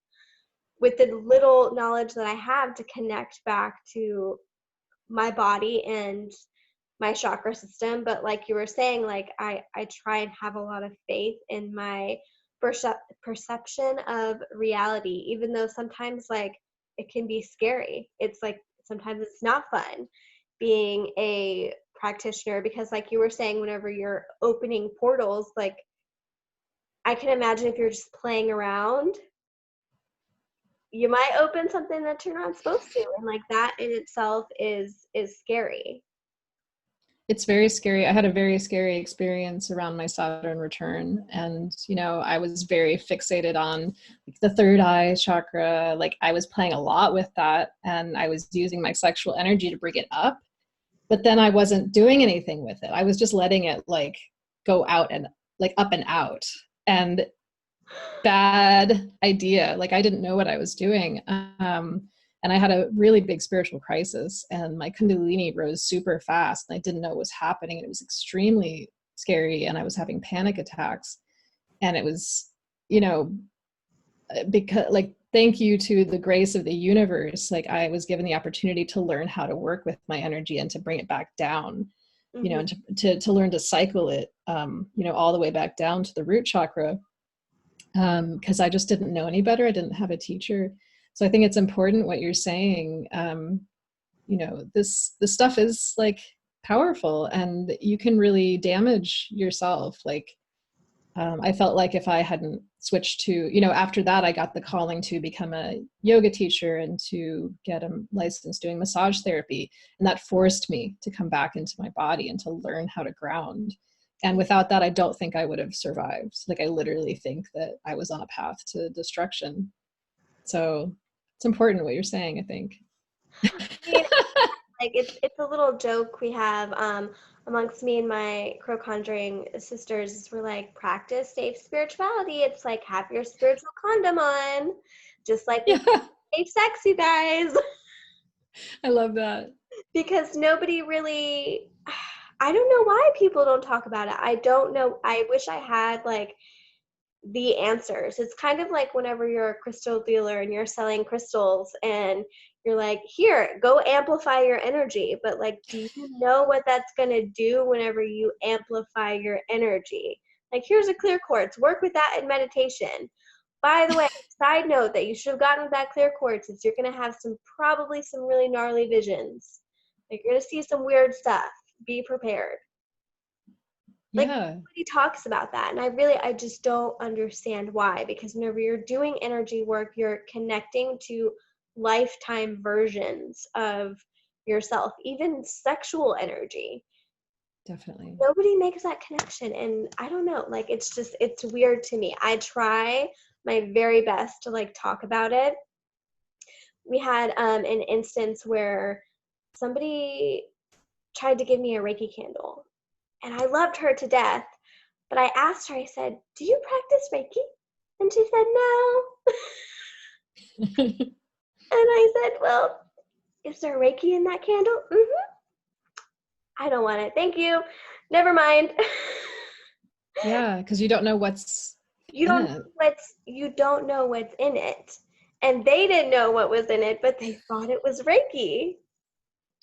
with the little knowledge that I have to connect back to my body and my chakra system. But like you were saying, like I try and have a lot of faith in my perception of reality, even though sometimes like it can be scary. It's like sometimes it's not fun being a practitioner because like you were saying, whenever you're opening portals, like I can imagine if you're just playing around, you might open something that you're not supposed to, and like that in itself is scary. It's very scary. I had a very scary experience around my Saturn return. And, I was very fixated on like, the third eye chakra. Like I was playing a lot with that and I was using my sexual energy to bring it up. But then I wasn't doing anything with it. I was just letting it like go out and like up and out. And bad idea. Like I didn't know what I was doing. And I had a really big spiritual crisis and my Kundalini rose super fast and I didn't know what was happening. And it was extremely scary and I was having panic attacks. And it was, you know, because like, thank you to the grace of the universe. Like I was given the opportunity to learn how to work with my energy and to bring it back down, Mm-hmm. and to learn to cycle it, all the way back down to the root chakra. Because I just didn't know any better. I didn't have a teacher. So I think it's important what you're saying. This stuff is like powerful and you can really damage yourself. Like I felt like if I hadn't switched to, after that, I got the calling to become a yoga teacher and to get a license doing massage therapy. And that forced me to come back into my body and to learn how to ground. And without that, I don't think I would have survived. Like, I literally think that I was on a path to destruction. So it's important what you're saying, I think. I mean, like it's a little joke we have amongst me and my Crow Conjuring sisters. We're like, practice safe spirituality. It's like have your spiritual condom on, just like with Yeah, safe sex, you guys. I love that. Because nobody really, I don't know why people don't talk about it. I don't know. I wish I had like the answers. It's kind of like whenever you're a crystal dealer and you're selling crystals and you're like, here, go amplify your energy. But like, do you know what that's going to do whenever you amplify your energy? Like, here's a clear quartz. Work with that in meditation. By the way, side note that you should have gotten with that clear quartz is you're going to have probably some really gnarly visions. Like, you're going to see some weird stuff. Be prepared. Like Yeah, nobody talks about that. And I just don't understand why. Because whenever you're doing energy work, you're connecting to lifetime versions of yourself, even sexual energy. definitely. Nobody makes that connection. And I don't know, like it's weird to me. I try my very best to like talk about it. We had an instance where somebody tried to give me a Reiki candle. And I loved her to death. But I asked her, I said, do you practice Reiki? And she said, no. And I said, well, is there Reiki in that candle? Mm-hmm. I don't want it. Thank you. Never mind. Yeah, because you don't know what's in it. You don't know what's in it. And they didn't know what was in it, but they thought it was Reiki.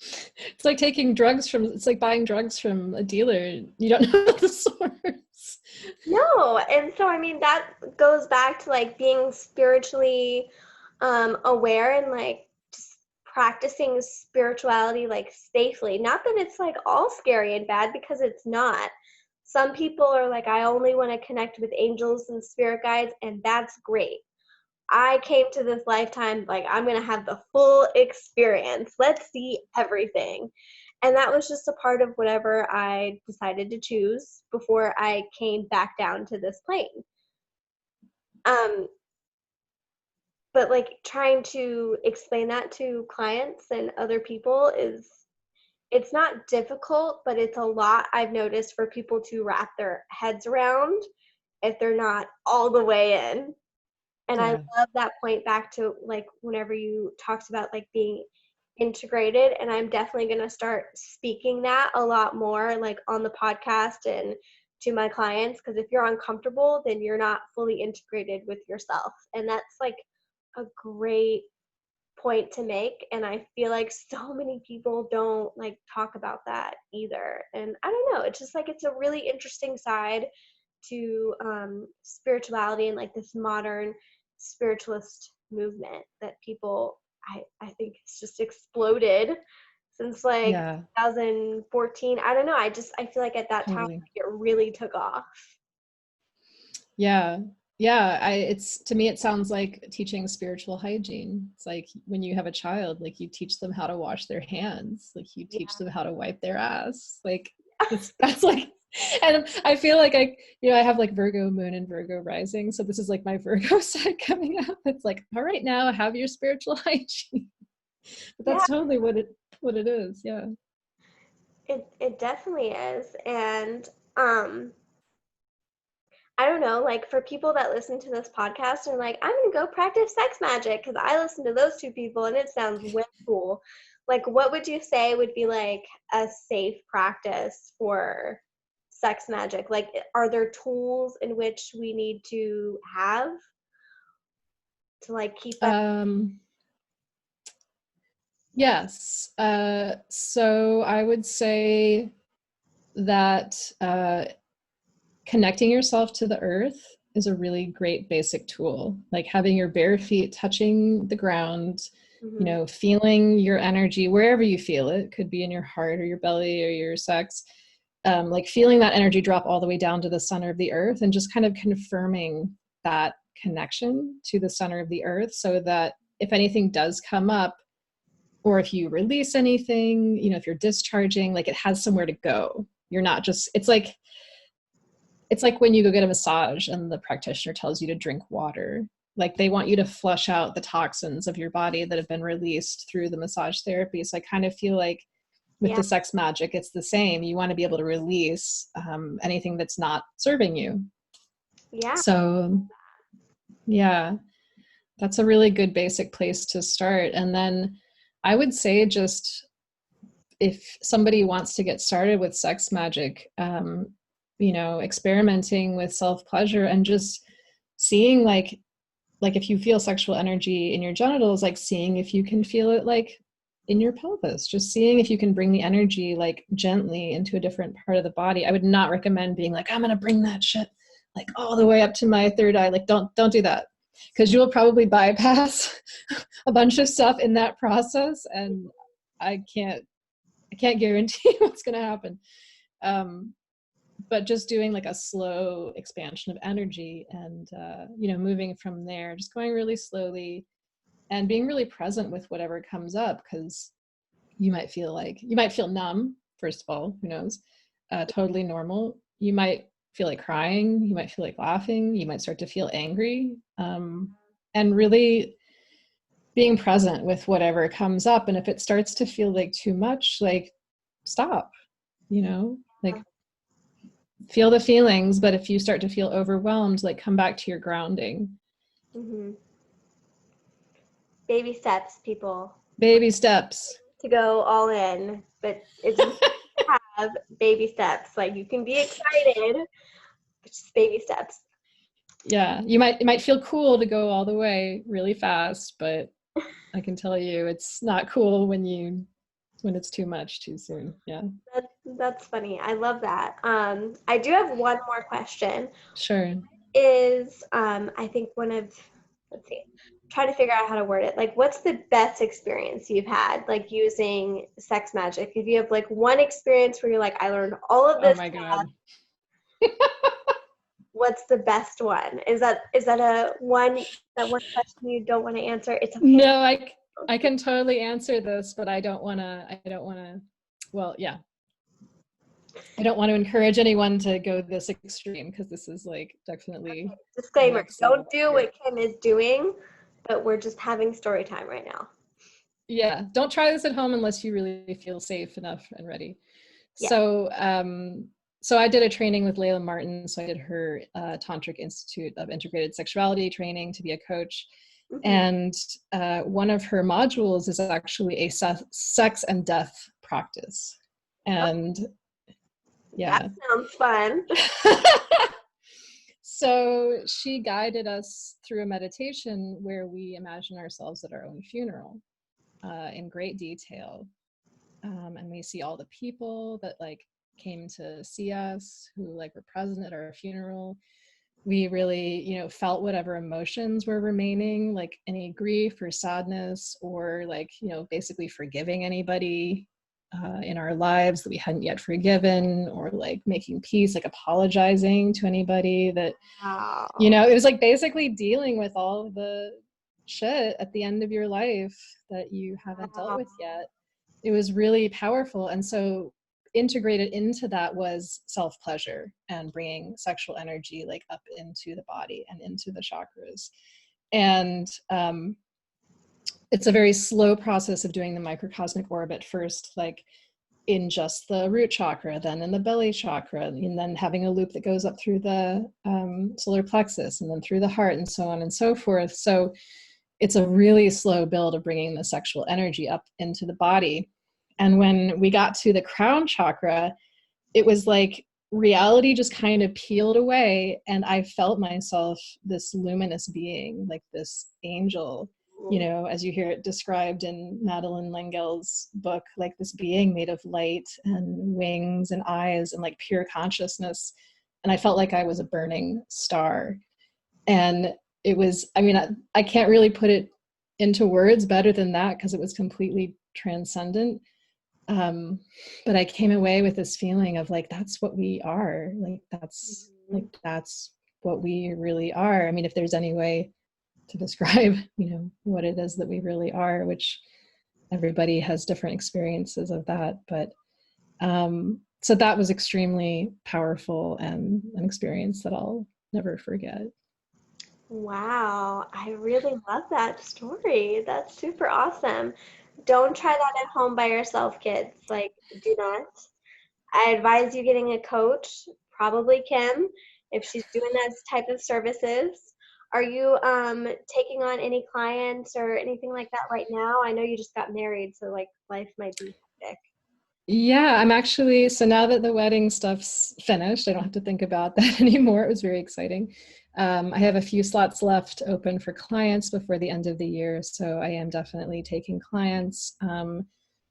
It's like it's like buying drugs from a dealer. You don't know the source. No. And so, I mean, that goes back to like being spiritually aware and like just practicing spirituality like safely. Not that it's like all scary and bad, because it's not. Some people are like, I only want to connect with angels and spirit guides, and that's great. I came to this lifetime like, I'm going to have the full experience. Let's see everything. And that was just a part of whatever I decided to choose before I came back down to this plane. But like trying to explain that to clients and other people it's not difficult, but it's a lot, I've noticed, for people to wrap their heads around if they're not all the way in. And I Yeah. love that point back to like whenever you talked about like being integrated, and I'm definitely going to start speaking that a lot more like on the podcast and to my clients, because if you're uncomfortable, then you're not fully integrated with yourself. And that's like a great point to make, and I feel like so many people don't like talk about that either. And I don't know, it's just like it's a really interesting side to spirituality and like this modern spiritualist movement that people I think it's just exploded since like Yeah, 2014. I don't know, I feel like at that time totally. it really took off. Yeah. Yeah. It's, to me, it sounds like teaching spiritual hygiene. It's like when you have a child, like you teach them how to wash their hands, like you teach them how to wipe their ass. Like that's like, and I feel like I have like Virgo moon and Virgo rising. So this is like my Virgo side coming up. It's like, all right, now have your spiritual hygiene. But Yeah, that's totally what it is. Yeah. it definitely is. And um I don't know, like for people that listen to this podcast and like, I'm gonna go practice sex magic because I listen to those two people and it sounds way cool. Like, what would you say would be like a safe practice for sex magic? Like, are there tools in which we need to have to like keep us? Um, yes. So I would say that connecting yourself to the earth is a really great basic tool. Like having your bare feet touching the ground, Mm-hmm. feeling your energy wherever you feel it, could be in your heart or your belly or your sex. Like feeling that energy drop all the way down to the center of the earth and just kind of confirming that connection to the center of the earth, so that if anything does come up, or if you release anything, if you're discharging, like it has somewhere to go. You're not just, it's like when you go get a massage and the practitioner tells you to drink water. Like they want you to flush out the toxins of your body that have been released through the massage therapy. So I kind of feel like with Yeah, the sex magic, it's the same. You want to be able to release anything that's not serving you. yeah, So yeah, that's a really good basic place to start. And then I would say, just if somebody wants to get started with sex magic, experimenting with self-pleasure and just seeing like if you feel sexual energy in your genitals, like seeing if you can feel it like in your pelvis, just seeing if you can bring the energy like gently into a different part of the body. I would not recommend being like, I'm going to bring that shit like all the way up to my third eye. Like don't do that, because you will probably bypass a bunch of stuff in that process, and I can't guarantee what's going to happen. Um, but just doing like a slow expansion of energy and, moving from there, just going really slowly and being really present with whatever comes up. Because you might feel numb, first of all, who knows, totally normal. You might feel like crying, you might feel like laughing, you might start to feel angry, and really being present with whatever comes up. And if it starts to feel like too much, like stop, like feel the feelings. But if you start to feel overwhelmed, like come back to your grounding. mm-hmm. Baby steps, people. Baby steps. To go all in, but it's have baby steps. Like you can be excited, but just baby steps. Yeah, it might feel cool to go all the way really fast, but I can tell you it's not cool when it's too much too soon. Yeah. That's funny. I love that. I do have one more question. Sure. Is I think one of, let's see, try to figure out how to word it. Like, what's the best experience you've had, like using sex magic? If you have like one experience where you're like, I learned all of Oh this my stuff, God. what's the best one? Is that a one, that one question you don't want to answer? It's okay. No, I can totally answer this, but I don't want to, well, yeah. I don't want to encourage anyone to go this extreme because this is like definitely the Disclaimer, next don't level do here. what Kim is doing, but we're just having story time right now. Yeah, don't try this at home unless you really feel safe enough and ready. Yeah. So I did a training with Layla Martin. So I did her Tantric Institute of Integrated Sexuality training to be a coach. Mm-hmm. And one of her modules is actually a sex and death practice. And That yeah. sounds fun. So she guided us through a meditation where we imagine ourselves at our own funeral in great detail. And we see all the people that like came to see us who like were present at our funeral. We really, felt whatever emotions were remaining, like any grief or sadness, or like, basically forgiving anybody in our lives that we hadn't yet forgiven, or like making peace, like apologizing to anybody that, Wow. it was like basically dealing with all the shit at the end of your life that you haven't dealt Wow. with yet. It was really powerful. And so integrated into that was self-pleasure and bringing sexual energy like up into the body and into the chakras. And it's a very slow process of doing the microcosmic orbit first, like in just the root chakra, then in the belly chakra, and then having a loop that goes up through the solar plexus and then through the heart and so on and so forth. So it's a really slow build of bringing the sexual energy up into the body. And when we got to the crown chakra, it was like reality just kind of peeled away. And I felt myself this luminous being, like this angel, as you hear it described in Madeline Lengel's book, like this being made of light and wings and eyes and like pure consciousness. And I felt like I was a burning star. And it was, I can't really put it into words better than that because it was completely transcendent. But I came away with this feeling of like, that's what we are. That's what we really are. I mean, if there's any way to describe, what it is that we really are, which everybody has different experiences of that. But so that was extremely powerful and an experience that I'll never forget. Wow, I really love that story. That's super awesome. Don't try that at home by yourself, kids. Like, do not. I advise you getting a coach, probably Kim, if she's doing this type of services. Are you taking on any clients or anything like that right now? I know you just got married, so like life might be hectic. Yeah, I'm actually, so now that the wedding stuff's finished, I don't have to think about that anymore. It was very exciting. I have a few slots left open for clients before the end of the year. So I am definitely taking clients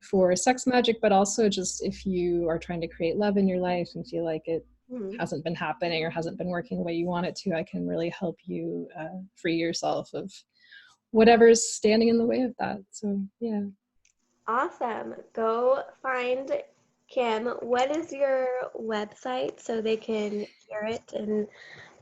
for sex magic, but also just if you are trying to create love in your life and feel like it Hmm. hasn't been happening or hasn't been working the way you want it to, I can really help you free yourself of whatever's standing in the way of that. So yeah. Awesome. Go find Kim. What is your website so they can hear it and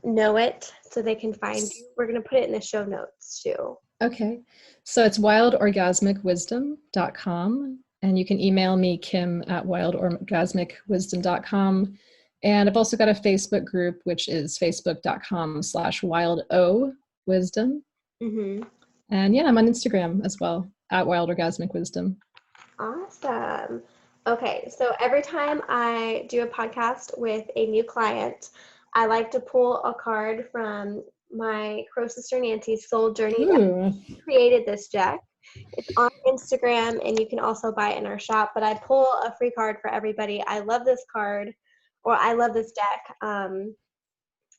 know it so they can find you? We're going to put it in the show notes too. Okay. So it's wildorgasmicwisdom.com. And you can email me, kim@wildorgasmicwisdom.com. And I've also got a Facebook group, which is facebook.com/wildowisdom. Mm-hmm. And yeah, I'm on Instagram as well, @wildorgasmicwisdom. Awesome. Okay, so every time I do a podcast with a new client, I like to pull a card from my Crow sister Nancy's Soul Journey deck. Ooh. She created this deck. It's on Instagram and you can also buy it in our shop, but I pull a free card for everybody. I love this card, or I love this deck.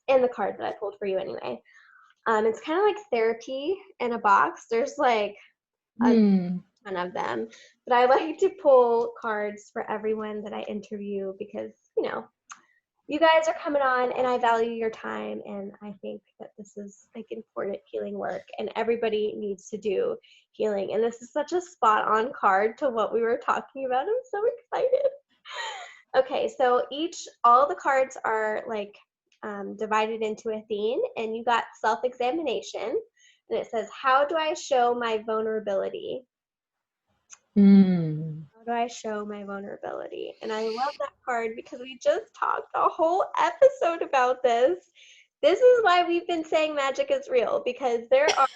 in the card that I pulled for you anyway. It's kind of like therapy in a box. There's like a ton of them, but I like to pull cards for everyone that I interview because, you guys are coming on and I value your time, and I think that this is like important healing work and everybody needs to do healing. And this is such a spot on card to what we were talking about. I'm so excited. Okay, so all the cards are like divided into a theme, and you got self-examination, and it says, how do I show my vulnerability? How do I show my vulnerability? And I love that card because we just talked a whole episode about this. This is why we've been saying magic is real, because there are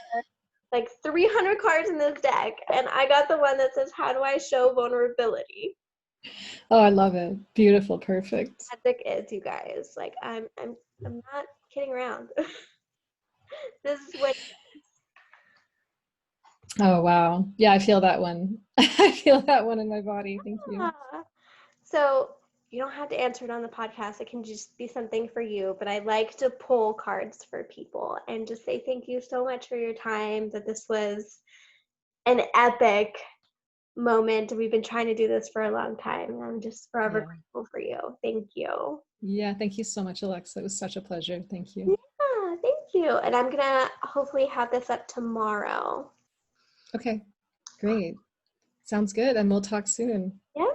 like 300 cards in this deck, and I got the one that says, how do I show vulnerability? Oh, I love it. Beautiful. Perfect. Magic is, you guys. Like, I'm not kidding around. This is what. Oh, wow. Yeah, I feel that one. I feel that one in my body. Thank you. So you don't have to answer it on the podcast. It can just be something for you. But I like to pull cards for people and just say thank you so much for your time, that this was an epic moment. We've been trying to do this for a long time, and I'm just forever grateful for you. Thank you. Yeah, thank you so much, Alexa. It was such a pleasure. Thank you. Yeah, thank you. And I'm gonna hopefully have this up tomorrow. Okay, great. Sounds good. And we'll talk soon. Yeah.